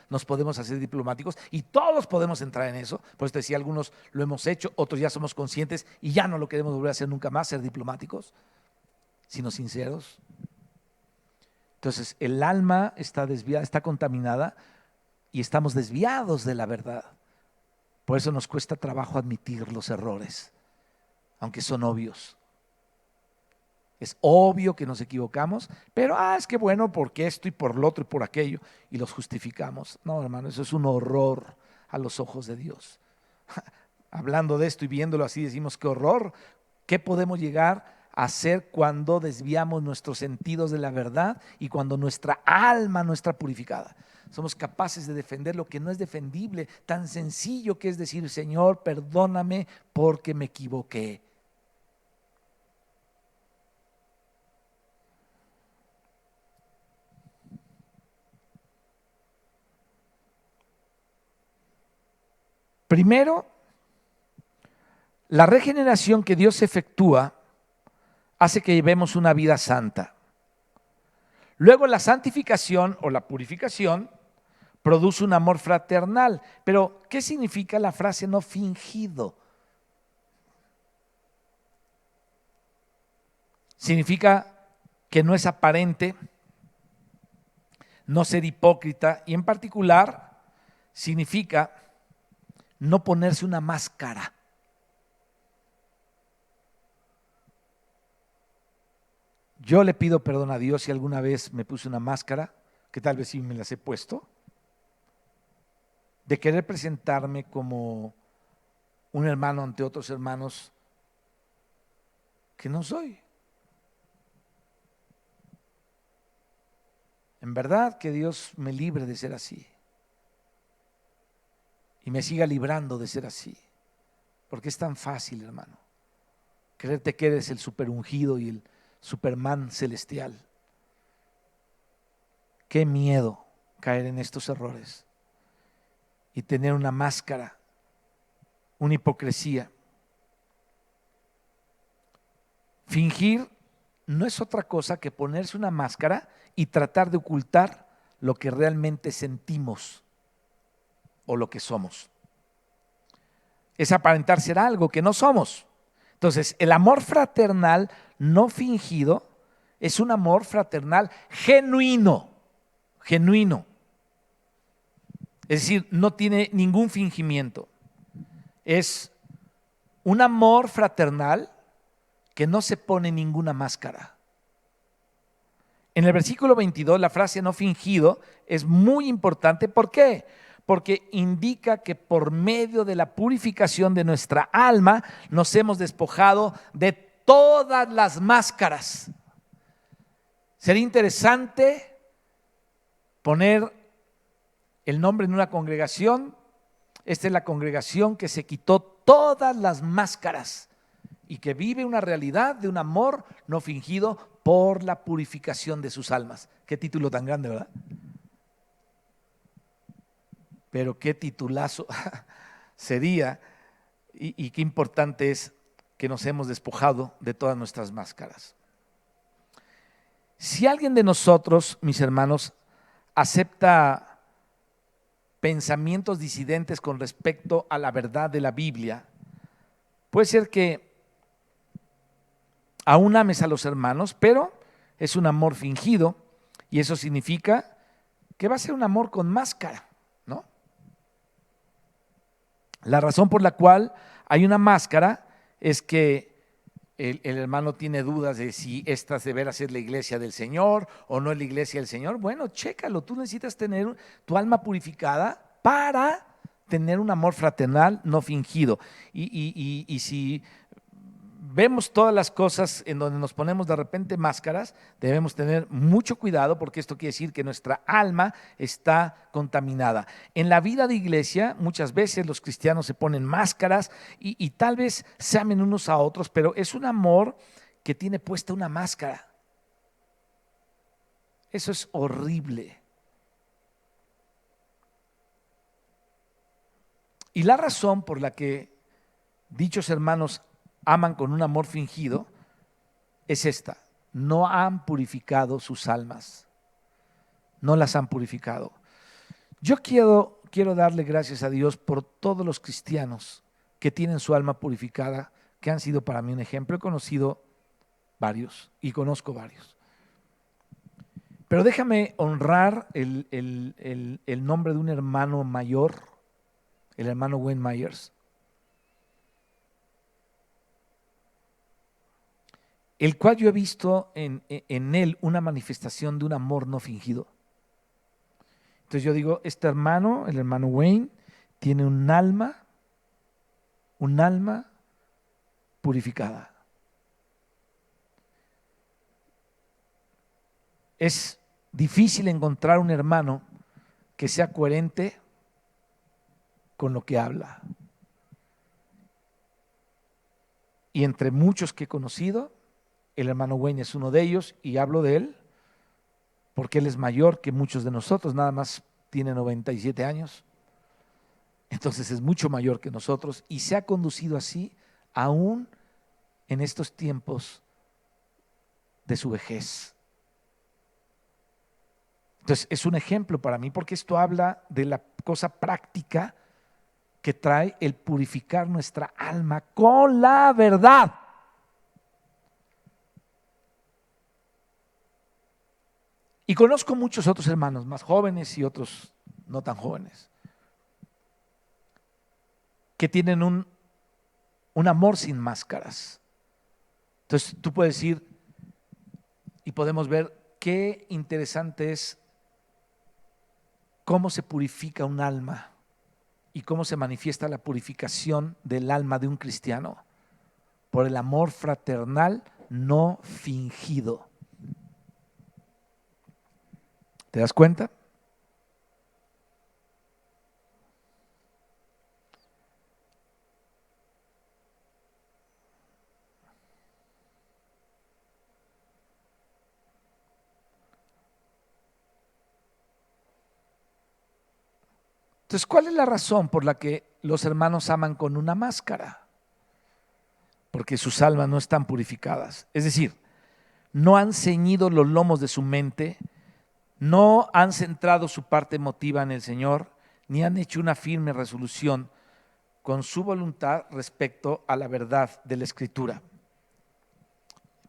Speaker 1: nos podemos hacer diplomáticos y todos podemos entrar en eso. Por eso te decía, algunos lo hemos hecho, otros ya somos conscientes y ya no lo queremos volver a hacer nunca más, ser diplomáticos, sino sinceros. Entonces, el alma está desviada, está contaminada y estamos desviados de la verdad. Por eso nos cuesta trabajo admitir los errores, aunque son obvios. Es obvio que nos equivocamos, pero es que bueno, porque esto y por lo otro y por aquello, y los justificamos. No, hermano, eso es un horror a los ojos de Dios. Hablando de esto y viéndolo así, decimos qué horror. ¿Qué podemos llegar a hacer cuando desviamos nuestros sentidos de la verdad y cuando nuestra alma no está purificada? Somos capaces de defender lo que no es defendible, tan sencillo que es decir, Señor, perdóname porque me equivoqué. Primero, la regeneración que Dios efectúa hace que llevemos una vida santa. Luego, la santificación o la purificación produce un amor fraternal. Pero, ¿qué significa la frase no fingido? Significa que no es aparente, no ser hipócrita, y en particular significa no ponerse una máscara. Yo le pido perdón a Dios si alguna vez me puse una máscara, que tal vez sí me las he puesto, de querer presentarme como un hermano ante otros hermanos que no soy. En verdad que Dios me libre de ser así y me siga librando de ser así, porque es tan fácil, hermano, creerte que eres el superungido y el Superman celestial. Qué miedo caer en estos errores y tener una máscara, una hipocresía. Fingir no es otra cosa que ponerse una máscara y tratar de ocultar lo que realmente sentimos o lo que somos. Es aparentar ser algo que no somos. Entonces, el amor fraternal no fingido es un amor fraternal genuino, genuino. Es decir, no tiene ningún fingimiento. Es un amor fraternal que no se pone ninguna máscara. En el versículo 22, la frase no fingido es muy importante. ¿Por qué? Porque indica que por medio de la purificación de nuestra alma nos hemos despojado de todas las máscaras. Sería interesante poner el nombre en una congregación. Esta es la congregación que se quitó todas las máscaras y que vive una realidad de un amor no fingido por la purificación de sus almas. Qué título tan grande, ¿verdad? Pero qué titulazo sería y qué importante es que nos hemos despojado de todas nuestras máscaras. Si alguien de nosotros, mis hermanos, acepta pensamientos disidentes con respecto a la verdad de la Biblia, puede ser que aún ames a los hermanos, pero es un amor fingido y eso significa que va a ser un amor con máscara, ¿no? La razón por la cual hay una máscara es que el hermano tiene dudas de si esta deberá ser la iglesia del Señor o no es la iglesia del Señor. Bueno, chécalo, tú necesitas tener tu alma purificada para tener un amor fraternal no fingido. Y si vemos todas las cosas en donde nos ponemos de repente máscaras, debemos tener mucho cuidado porque esto quiere decir que nuestra alma está contaminada. En la vida de iglesia muchas veces los cristianos se ponen máscaras y tal vez se amen unos a otros, pero es un amor que tiene puesta una máscara. Eso es horrible. Y la razón por la que dichos hermanos aman con un amor fingido es esta: no han purificado sus almas, no las han purificado. Yo quiero darle gracias a Dios por todos los cristianos que tienen su alma purificada, que han sido para mí un ejemplo. He conocido varios y conozco varios. Pero déjame honrar el nombre de un hermano mayor, el hermano Wayne Myers, el cual yo he visto en él una manifestación de un amor no fingido. Entonces yo digo, este hermano, el hermano Wayne, tiene un alma purificada. Es difícil encontrar un hermano que sea coherente con lo que habla. Y entre muchos que he conocido, el hermano Wayne es uno de ellos, y hablo de él porque él es mayor que muchos de nosotros, nada más tiene 97 años. Entonces es mucho mayor que nosotros y se ha conducido así aún en estos tiempos de su vejez. Entonces es un ejemplo para mí porque esto habla de la cosa práctica que trae el purificar nuestra alma con la verdad. Y conozco muchos otros hermanos más jóvenes y otros no tan jóvenes que tienen un amor sin máscaras. Entonces tú puedes ir y podemos ver qué interesante es cómo se purifica un alma y cómo se manifiesta la purificación del alma de un cristiano por el amor fraternal no fingido. ¿Te das cuenta? Entonces, ¿cuál es la razón por la que los hermanos aman con una máscara? Porque sus almas no están purificadas. Es decir, no han ceñido los lomos de su mente, no han centrado su parte emotiva en el Señor, ni han hecho una firme resolución con su voluntad respecto a la verdad de la Escritura.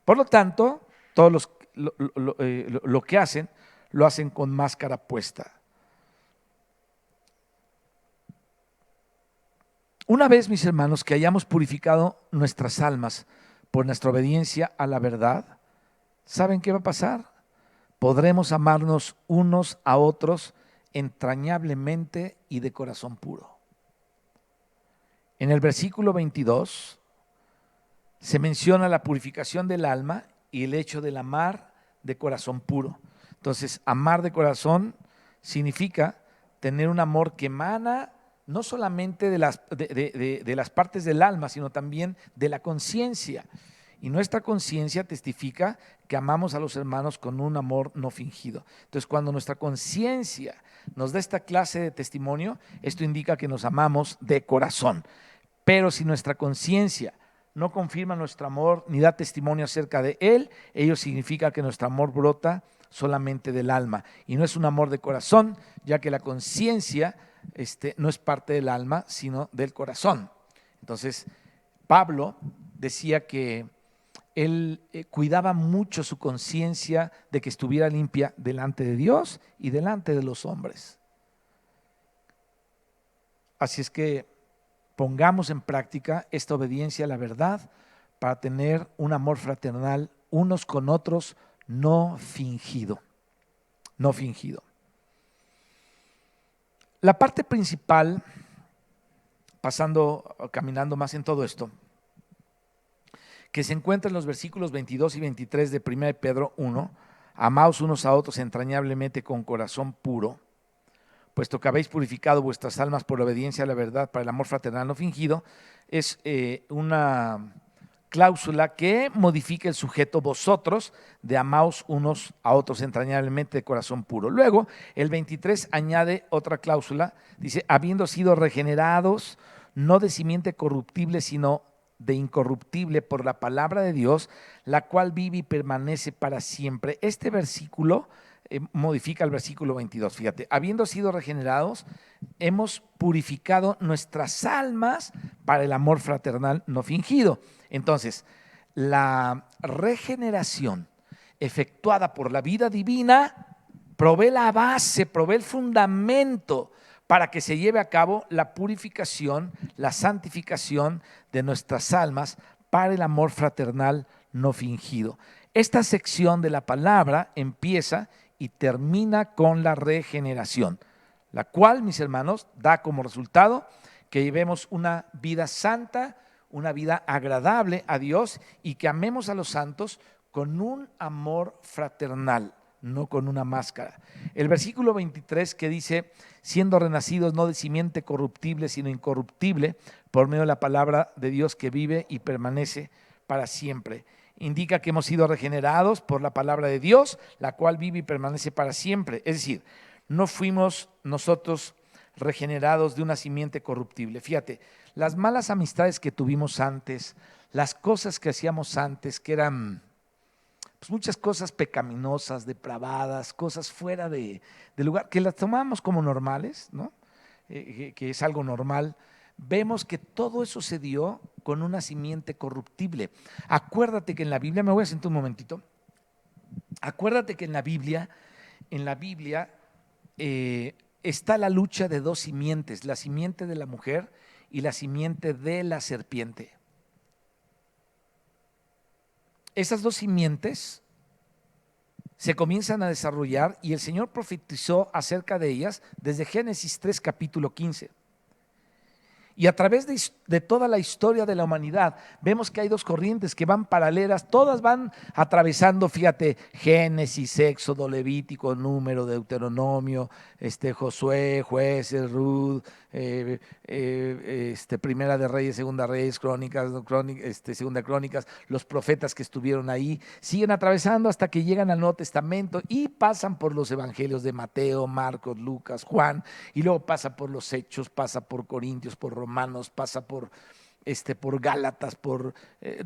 Speaker 1: Por lo tanto, todos lo que hacen, lo hacen con máscara puesta. Una vez, mis hermanos, que hayamos purificado nuestras almas por nuestra obediencia a la verdad, ¿saben qué va a pasar? Podremos amarnos unos a otros entrañablemente y de corazón puro. En el versículo 22 se menciona la purificación del alma y el hecho del amar de corazón puro. Entonces, amar de corazón significa tener un amor que emana no solamente de las partes del alma, sino también de la conciencia. Y nuestra conciencia testifica que amamos a los hermanos con un amor no fingido. Entonces, cuando nuestra conciencia nos da esta clase de testimonio, esto indica que nos amamos de corazón. Pero si nuestra conciencia no confirma nuestro amor ni da testimonio acerca de él, ello significa que nuestro amor brota solamente del alma y no es un amor de corazón, ya que la conciencia no es parte del alma, sino del corazón. Entonces, Pablo decía que él cuidaba mucho su conciencia de que estuviera limpia delante de Dios y delante de los hombres. Así es que pongamos en práctica esta obediencia a la verdad para tener un amor fraternal unos con otros no fingido, no fingido. La parte principal, caminando más en todo esto, que se encuentra en los versículos 22 y 23 de 1 de Pedro 1, amaos unos a otros entrañablemente con corazón puro, puesto que habéis purificado vuestras almas por la obediencia a la verdad para el amor fraternal no fingido, es una cláusula que modifica el sujeto vosotros de amaos unos a otros entrañablemente de corazón puro. Luego, el 23 añade otra cláusula, dice, habiendo sido regenerados, no de simiente corruptible, sino de incorruptible por la palabra de Dios, la cual vive y permanece para siempre. Este versículo modifica el versículo 22, fíjate, habiendo sido regenerados, hemos purificado nuestras almas para el amor fraternal no fingido. Entonces, la regeneración efectuada por la vida divina provee la base, provee el fundamento para que se lleve a cabo la purificación, la santificación de nuestras almas para el amor fraternal no fingido. Esta sección de la palabra empieza y termina con la regeneración, la cual, mis hermanos, da como resultado que llevemos una vida santa, una vida agradable a Dios y que amemos a los santos con un amor fraternal, no con una máscara. El versículo 23 que dice, siendo renacidos no de simiente corruptible, sino incorruptible, por medio de la palabra de Dios que vive y permanece para siempre. Indica que hemos sido regenerados por la palabra de Dios, la cual vive y permanece para siempre. Es decir, no fuimos nosotros regenerados de una simiente corruptible. Fíjate, las malas amistades que tuvimos antes, las cosas que hacíamos antes, que eran pues, muchas cosas pecaminosas, depravadas, cosas fuera de lugar, que las tomábamos como normales, ¿no? Que es algo normal. Vemos que todo eso se dio con una simiente corruptible. Acuérdate que en la Biblia, me voy a sentar un momentito, acuérdate que en la Biblia está la lucha de dos simientes, la simiente de la mujer y la simiente de la serpiente. Esas dos simientes se comienzan a desarrollar y el Señor profetizó acerca de ellas desde Génesis 3, capítulo 15. Y a través de toda la historia de la humanidad, vemos que hay dos corrientes que van paralelas, todas van atravesando, fíjate, Génesis, Éxodo, Levítico, Número, Deuteronomio, Josué, Jueces, Ruth, Primera de Reyes, Segunda Reyes, Crónicas, Segunda Crónicas, los profetas que estuvieron ahí, siguen atravesando hasta que llegan al Nuevo Testamento y pasan por los evangelios de Mateo, Marcos, Lucas, Juan, y luego pasa por los Hechos, pasa por Corintios, por Romanos, pasa por Gálatas, por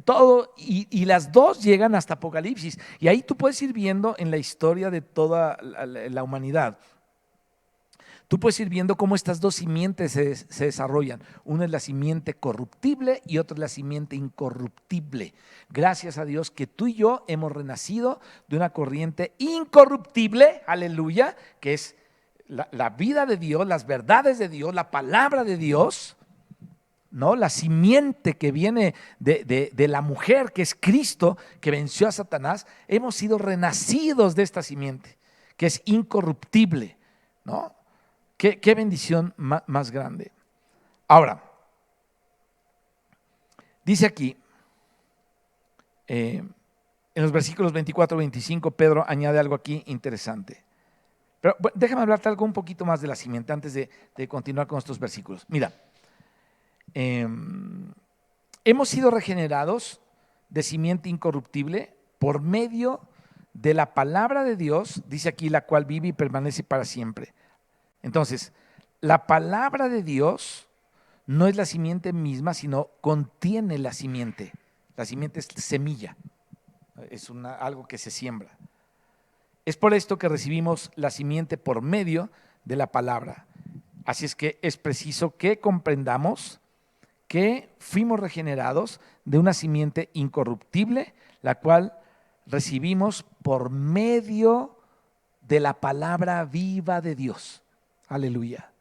Speaker 1: todo, y las dos llegan hasta Apocalipsis. Y ahí tú puedes ir viendo en la historia de toda la humanidad, tú puedes ir viendo cómo estas dos simientes se desarrollan. Una es la simiente corruptible y otra es la simiente incorruptible. Gracias a Dios que tú y yo hemos renacido de una corriente incorruptible, aleluya, que es la vida de Dios, las verdades de Dios, la palabra de Dios, ¿no? La simiente que viene de la mujer, que es Cristo, que venció a Satanás. Hemos sido renacidos de esta simiente, que es incorruptible, ¿no? Qué bendición más grande. Ahora, dice aquí, en los versículos 24 y 25, Pedro añade algo aquí interesante. Pero déjame hablarte algo un poquito más de la simiente antes de continuar con estos versículos. Mira, hemos sido regenerados de simiente incorruptible por medio de la palabra de Dios, dice aquí, la cual vive y permanece para siempre. Entonces, la palabra de Dios no es la simiente misma, sino contiene la simiente. La simiente es semilla, es algo que se siembra. Es por esto que recibimos la simiente por medio de la palabra. Así es que es preciso que comprendamos que fuimos regenerados de una simiente incorruptible, la cual recibimos por medio de la palabra viva de Dios. Aleluya.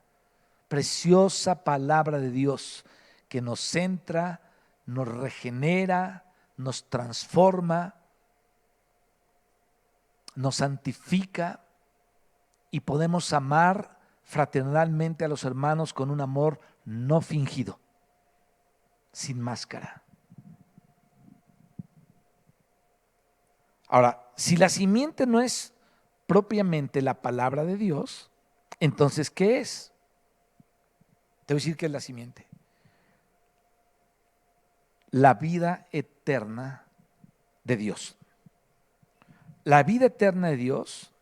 Speaker 1: Preciosa palabra de Dios que nos centra, nos regenera, nos transforma, nos santifica y podemos amar fraternalmente a los hermanos con un amor no fingido, sin máscara. Ahora, si la simiente no es propiamente la palabra de Dios, entonces, ¿qué es? Te voy a decir qué es la simiente. La vida eterna de Dios. La vida eterna de Dios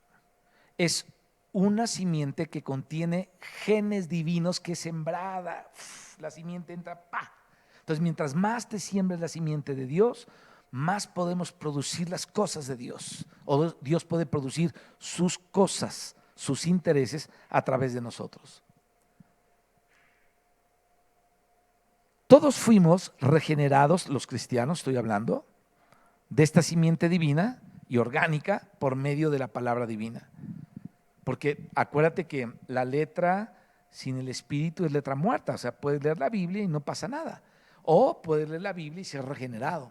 Speaker 1: es una simiente que contiene genes divinos que es sembrada. La simiente entra, ¡pa! Entonces, mientras más te siembres la simiente de Dios, más podemos producir las cosas de Dios. O Dios puede producir sus cosas, sus intereses a través de nosotros. Todos fuimos regenerados, los cristianos estoy hablando, de esta simiente divina y orgánica por medio de la palabra divina. Porque acuérdate que la letra sin el espíritu es letra muerta, o sea, puedes leer la Biblia y no pasa nada. O puedes leer la Biblia y ser regenerado,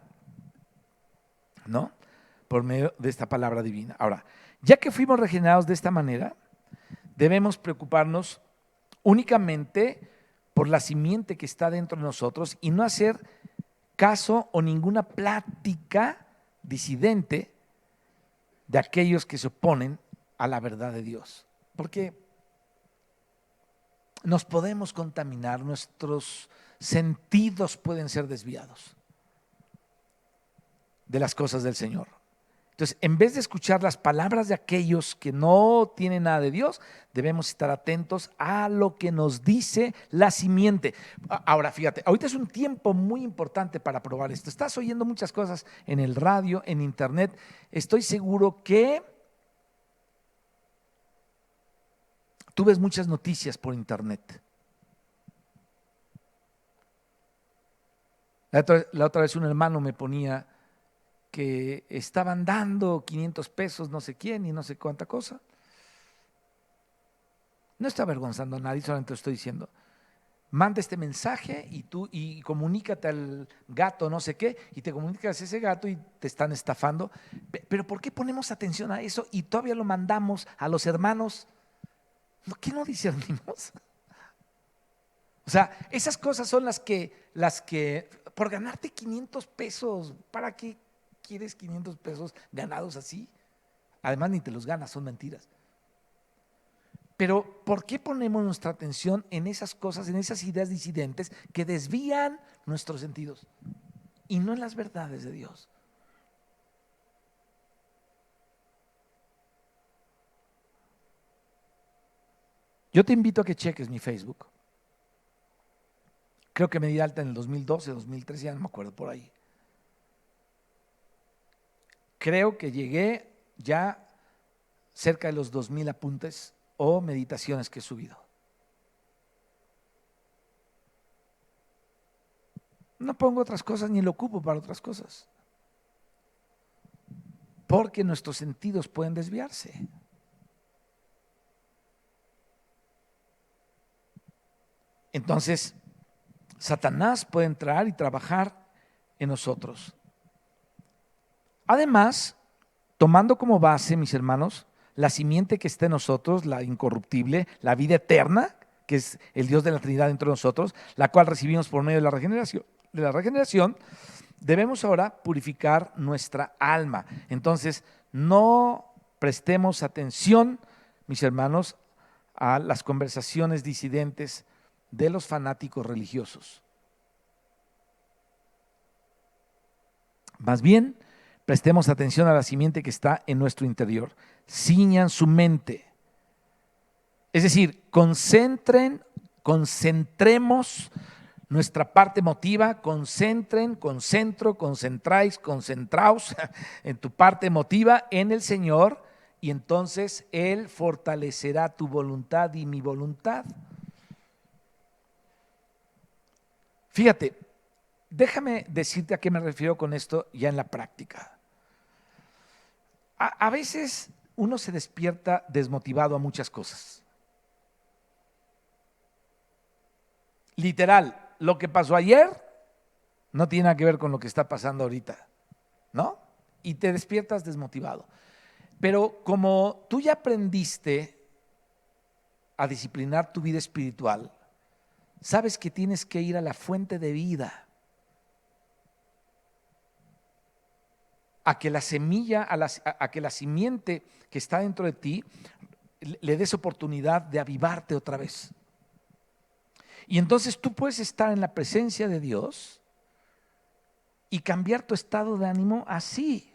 Speaker 1: ¿no? Por medio de esta palabra divina. Ahora, ya que fuimos regenerados de esta manera, debemos preocuparnos únicamente por la simiente que está dentro de nosotros y no hacer caso o ninguna plática disidente de aquellos que se oponen a la verdad de Dios. Porque nos podemos contaminar, nuestros sentidos pueden ser desviados de las cosas del Señor. Entonces, en vez de escuchar las palabras de aquellos que no tienen nada de Dios, debemos estar atentos a lo que nos dice la simiente. Ahora, fíjate, ahorita es un tiempo muy importante para probar esto. Estás oyendo muchas cosas en el radio, en internet. Estoy seguro que tú ves muchas noticias por internet. La otra vez un hermano me ponía que estaban dando 500 pesos no sé quién y no sé cuánta cosa. No estoy avergonzando a nadie, solamente estoy diciendo, manda este mensaje y tú y comunícate al gato no sé qué y te comunicas a ese gato y te están estafando. Pero ¿por qué ponemos atención a eso y todavía lo mandamos a los hermanos? ¿Qué no discernimos? O sea, esas cosas son las que por ganarte 500 pesos, ¿para qué quieres 500 pesos ganados así? Además ni te los ganas, son mentiras. Pero ¿por qué ponemos nuestra atención en esas cosas, en esas ideas disidentes que desvían nuestros sentidos y no en las verdades de Dios? Yo te invito a que cheques mi Facebook. Creo que me di alta en el 2012, 2013, ya no me acuerdo, por ahí. Creo que llegué ya cerca de los 2000 apuntes o meditaciones que he subido. No pongo otras cosas ni lo ocupo para otras cosas. Porque nuestros sentidos pueden desviarse. Entonces, Satanás puede entrar y trabajar en nosotros. Además, tomando como base, mis hermanos, la simiente que está en nosotros, la incorruptible, la vida eterna, que es el Dios de la Trinidad dentro de nosotros, la cual recibimos por medio de la regeneración, debemos ahora purificar nuestra alma. Entonces, no prestemos atención, mis hermanos, a las conversaciones disidentes de los fanáticos religiosos. Más bien, prestemos atención a la simiente que está en nuestro interior. Ciñan su mente. Es decir, concentremos nuestra parte emotiva, concentráis, concentraos en tu parte emotiva en el Señor y entonces Él fortalecerá tu voluntad y mi voluntad. Fíjate, déjame decirte a qué me refiero con esto ya en la práctica. A veces uno se despierta desmotivado a muchas cosas. Literal, lo que pasó ayer no tiene nada que ver con lo que está pasando ahorita, ¿no? Y te despiertas desmotivado. Pero como tú ya aprendiste a disciplinar tu vida espiritual, sabes que tienes que ir a la fuente de vida. a que la semilla, a que la simiente que está dentro de ti le des oportunidad de avivarte otra vez. Y entonces tú puedes estar en la presencia de Dios y cambiar tu estado de ánimo así.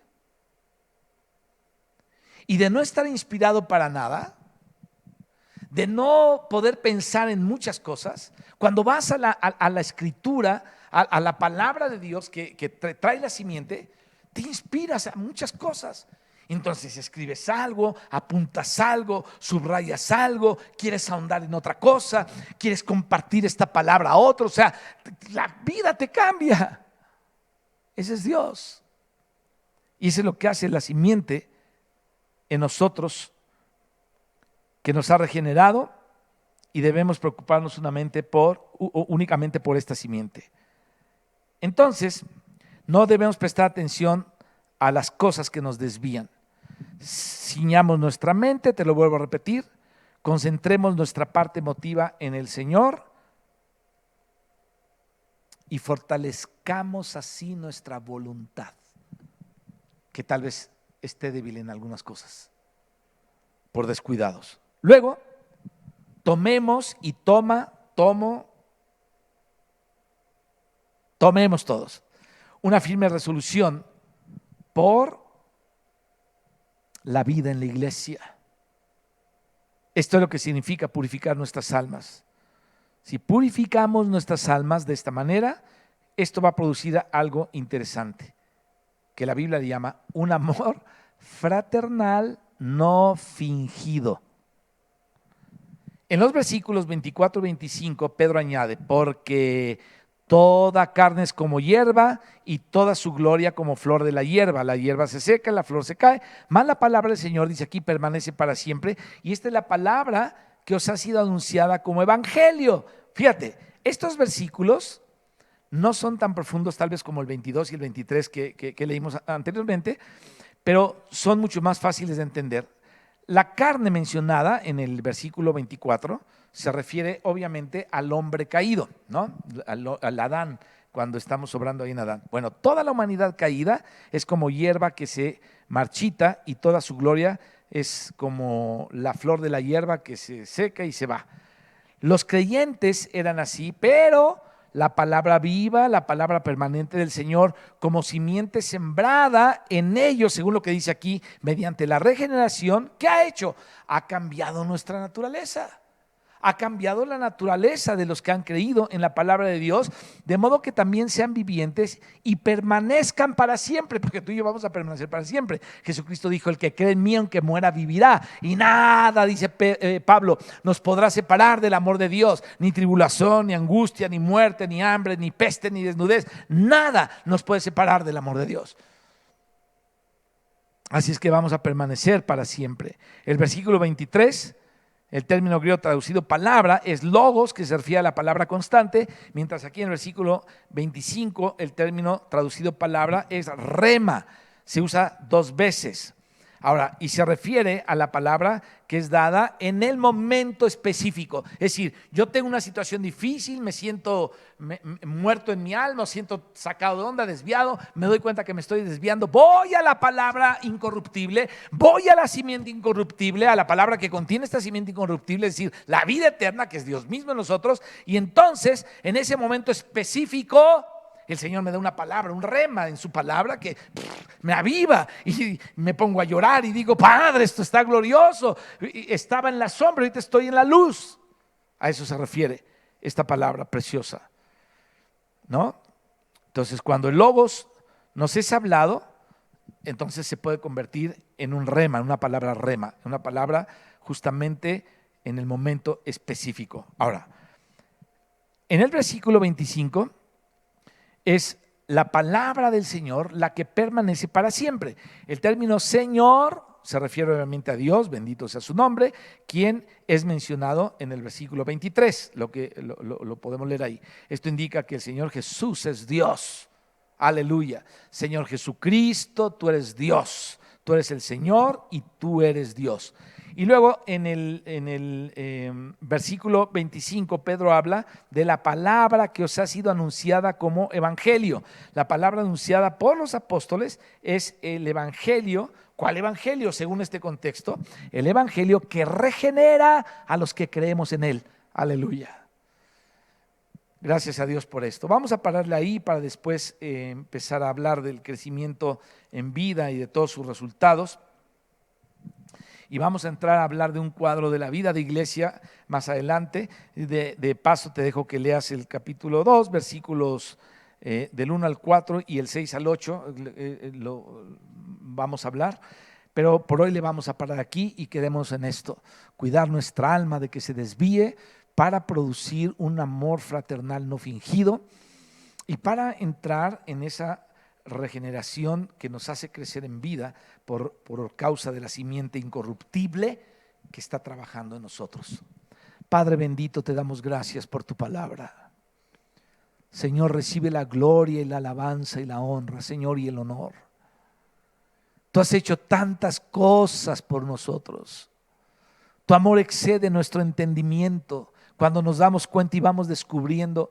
Speaker 1: Y de no estar inspirado para nada, de no poder pensar en muchas cosas, cuando vas a la escritura, a la palabra de Dios que trae la simiente, te inspiras a muchas cosas. Entonces escribes algo, apuntas algo, subrayas algo, quieres ahondar en otra cosa, quieres compartir esta palabra a otro, o sea, la vida te cambia. Ese es Dios. Y eso es lo que hace la simiente en nosotros, que nos ha regenerado, y debemos preocuparnos únicamente por esta simiente. Entonces, no debemos prestar atención a las cosas que nos desvían. Ciñamos nuestra mente, te lo vuelvo a repetir, concentremos nuestra parte emotiva en el Señor y fortalezcamos así nuestra voluntad, que tal vez esté débil en algunas cosas, por descuidados. Luego, tomemos y tomemos todos una firme resolución por la vida en la iglesia. Esto es lo que significa purificar nuestras almas. Si purificamos nuestras almas de esta manera, esto va a producir algo interesante, que la Biblia le llama un amor fraternal no fingido. En los versículos 24 y 25, Pedro añade, porque toda carne es como hierba y toda su gloria como flor de la hierba. La hierba se seca, la flor se cae, mas la palabra del Señor, dice aquí, permanece para siempre. Y esta es la palabra que os ha sido anunciada como evangelio. Fíjate, estos versículos no son tan profundos tal vez como el 22 y el 23 que leímos anteriormente, pero son mucho más fáciles de entender. La carne mencionada en el versículo 24 se refiere obviamente al hombre caído, ¿no? Al Adán, cuando estamos obrando ahí en Adán. Bueno, toda la humanidad caída es como hierba que se marchita y toda su gloria es como la flor de la hierba que se seca y se va. Los creyentes eran así, pero la palabra viva, la palabra permanente del Señor, como simiente sembrada en ellos, según lo que dice aquí, mediante la regeneración, ¿qué ha hecho? Ha cambiado nuestra naturaleza. Ha cambiado la naturaleza de los que han creído en la palabra de Dios, de modo que también sean vivientes y permanezcan para siempre, porque tú y yo vamos a permanecer para siempre. Jesucristo dijo, el que cree en mí, aunque muera, vivirá. Y nada, dice Pablo, nos podrá separar del amor de Dios, ni tribulación, ni angustia, ni muerte, ni hambre, ni peste, ni desnudez. Nada nos puede separar del amor de Dios. Así es que vamos a permanecer para siempre. El versículo 23, el término griego traducido palabra es logos, que se refiere a la palabra constante, mientras aquí en el versículo 25 el término traducido palabra es rema, se usa 2 veces. Ahora, y se refiere a la palabra que es dada en el momento específico. Es decir, yo tengo una situación difícil, me siento muerto en mi alma, me siento sacado de onda, desviado, me doy cuenta que me estoy desviando, voy a la palabra incorruptible, voy a la simiente incorruptible, a la palabra que contiene esta simiente incorruptible, es decir, la vida eterna, que es Dios mismo en nosotros, y entonces, en ese momento específico, el Señor me da una palabra, un rema en su palabra que me aviva y me pongo a llorar y digo, Padre, esto está glorioso. Estaba en la sombra, ahorita estoy en la luz. A eso se refiere esta palabra preciosa, ¿no? Entonces, cuando el logos nos es hablado, entonces se puede convertir en un rema, en una palabra rema, en una palabra justamente en el momento específico. Ahora, en el versículo 25 es la palabra del Señor la que permanece para siempre. El término Señor se refiere obviamente a Dios, bendito sea su nombre, quien es mencionado en el versículo 23, lo podemos leer ahí. Esto indica que el Señor Jesús es Dios. Aleluya. Señor Jesucristo, tú eres Dios. Tú eres el Señor y tú eres Dios. Y luego en el versículo 25, Pedro habla de la palabra que os ha sido anunciada como evangelio. La palabra anunciada por los apóstoles es el evangelio. ¿Cuál evangelio? Según este contexto, el evangelio que regenera a los que creemos en él. Aleluya. Gracias a Dios por esto. Vamos a pararle ahí para después empezar a hablar del crecimiento en vida y de todos sus resultados. Y vamos a entrar a hablar de un cuadro de la vida de iglesia más adelante. De paso te dejo que leas el capítulo 2, versículos del 1 al 4 y el 6 al 8, lo vamos a hablar. Pero por hoy le vamos a parar aquí y quedemos en esto. Cuidar nuestra alma de que se desvíe para producir un amor fraternal no fingido y para entrar en esa regeneración que nos hace crecer en vida por causa de la simiente incorruptible que está trabajando en nosotros. Padre bendito, te damos gracias por tu palabra. Señor, recibe la gloria y la alabanza y la honra, Señor, y el honor. Tú has hecho tantas cosas por nosotros. Tu amor excede nuestro entendimiento. Cuando nos damos cuenta y vamos descubriendo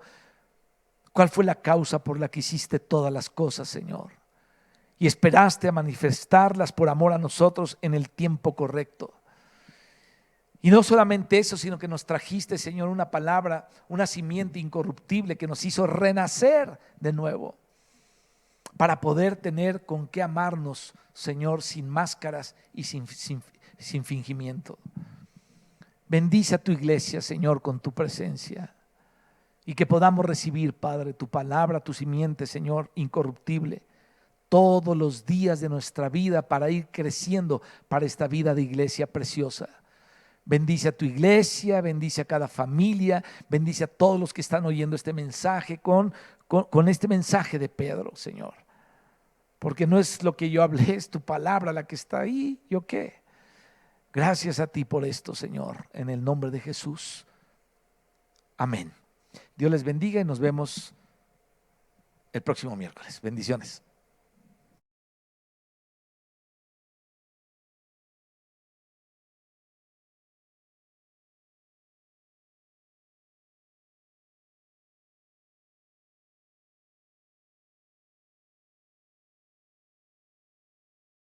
Speaker 1: cuál fue la causa por la que hiciste todas las cosas, Señor. Y esperaste a manifestarlas por amor a nosotros en el tiempo correcto. Y no solamente eso, sino que nos trajiste, Señor, una palabra, una simiente incorruptible que nos hizo renacer de nuevo. Para poder tener con qué amarnos, Señor, sin máscaras y sin fingimiento. Bendice a tu iglesia, Señor, con tu presencia. Y que podamos recibir, Padre, tu palabra, tu simiente, Señor, incorruptible, todos los días de nuestra vida para ir creciendo para esta vida de iglesia preciosa. Bendice a tu iglesia, bendice a cada familia, bendice a todos los que están oyendo este mensaje con este mensaje de Pedro, Señor. Porque no es lo que yo hablé, es tu palabra la que está ahí. ¿Yo qué? Gracias a ti por esto, Señor, en el nombre de Jesús. Amén. Dios les bendiga y nos vemos el próximo miércoles. Bendiciones.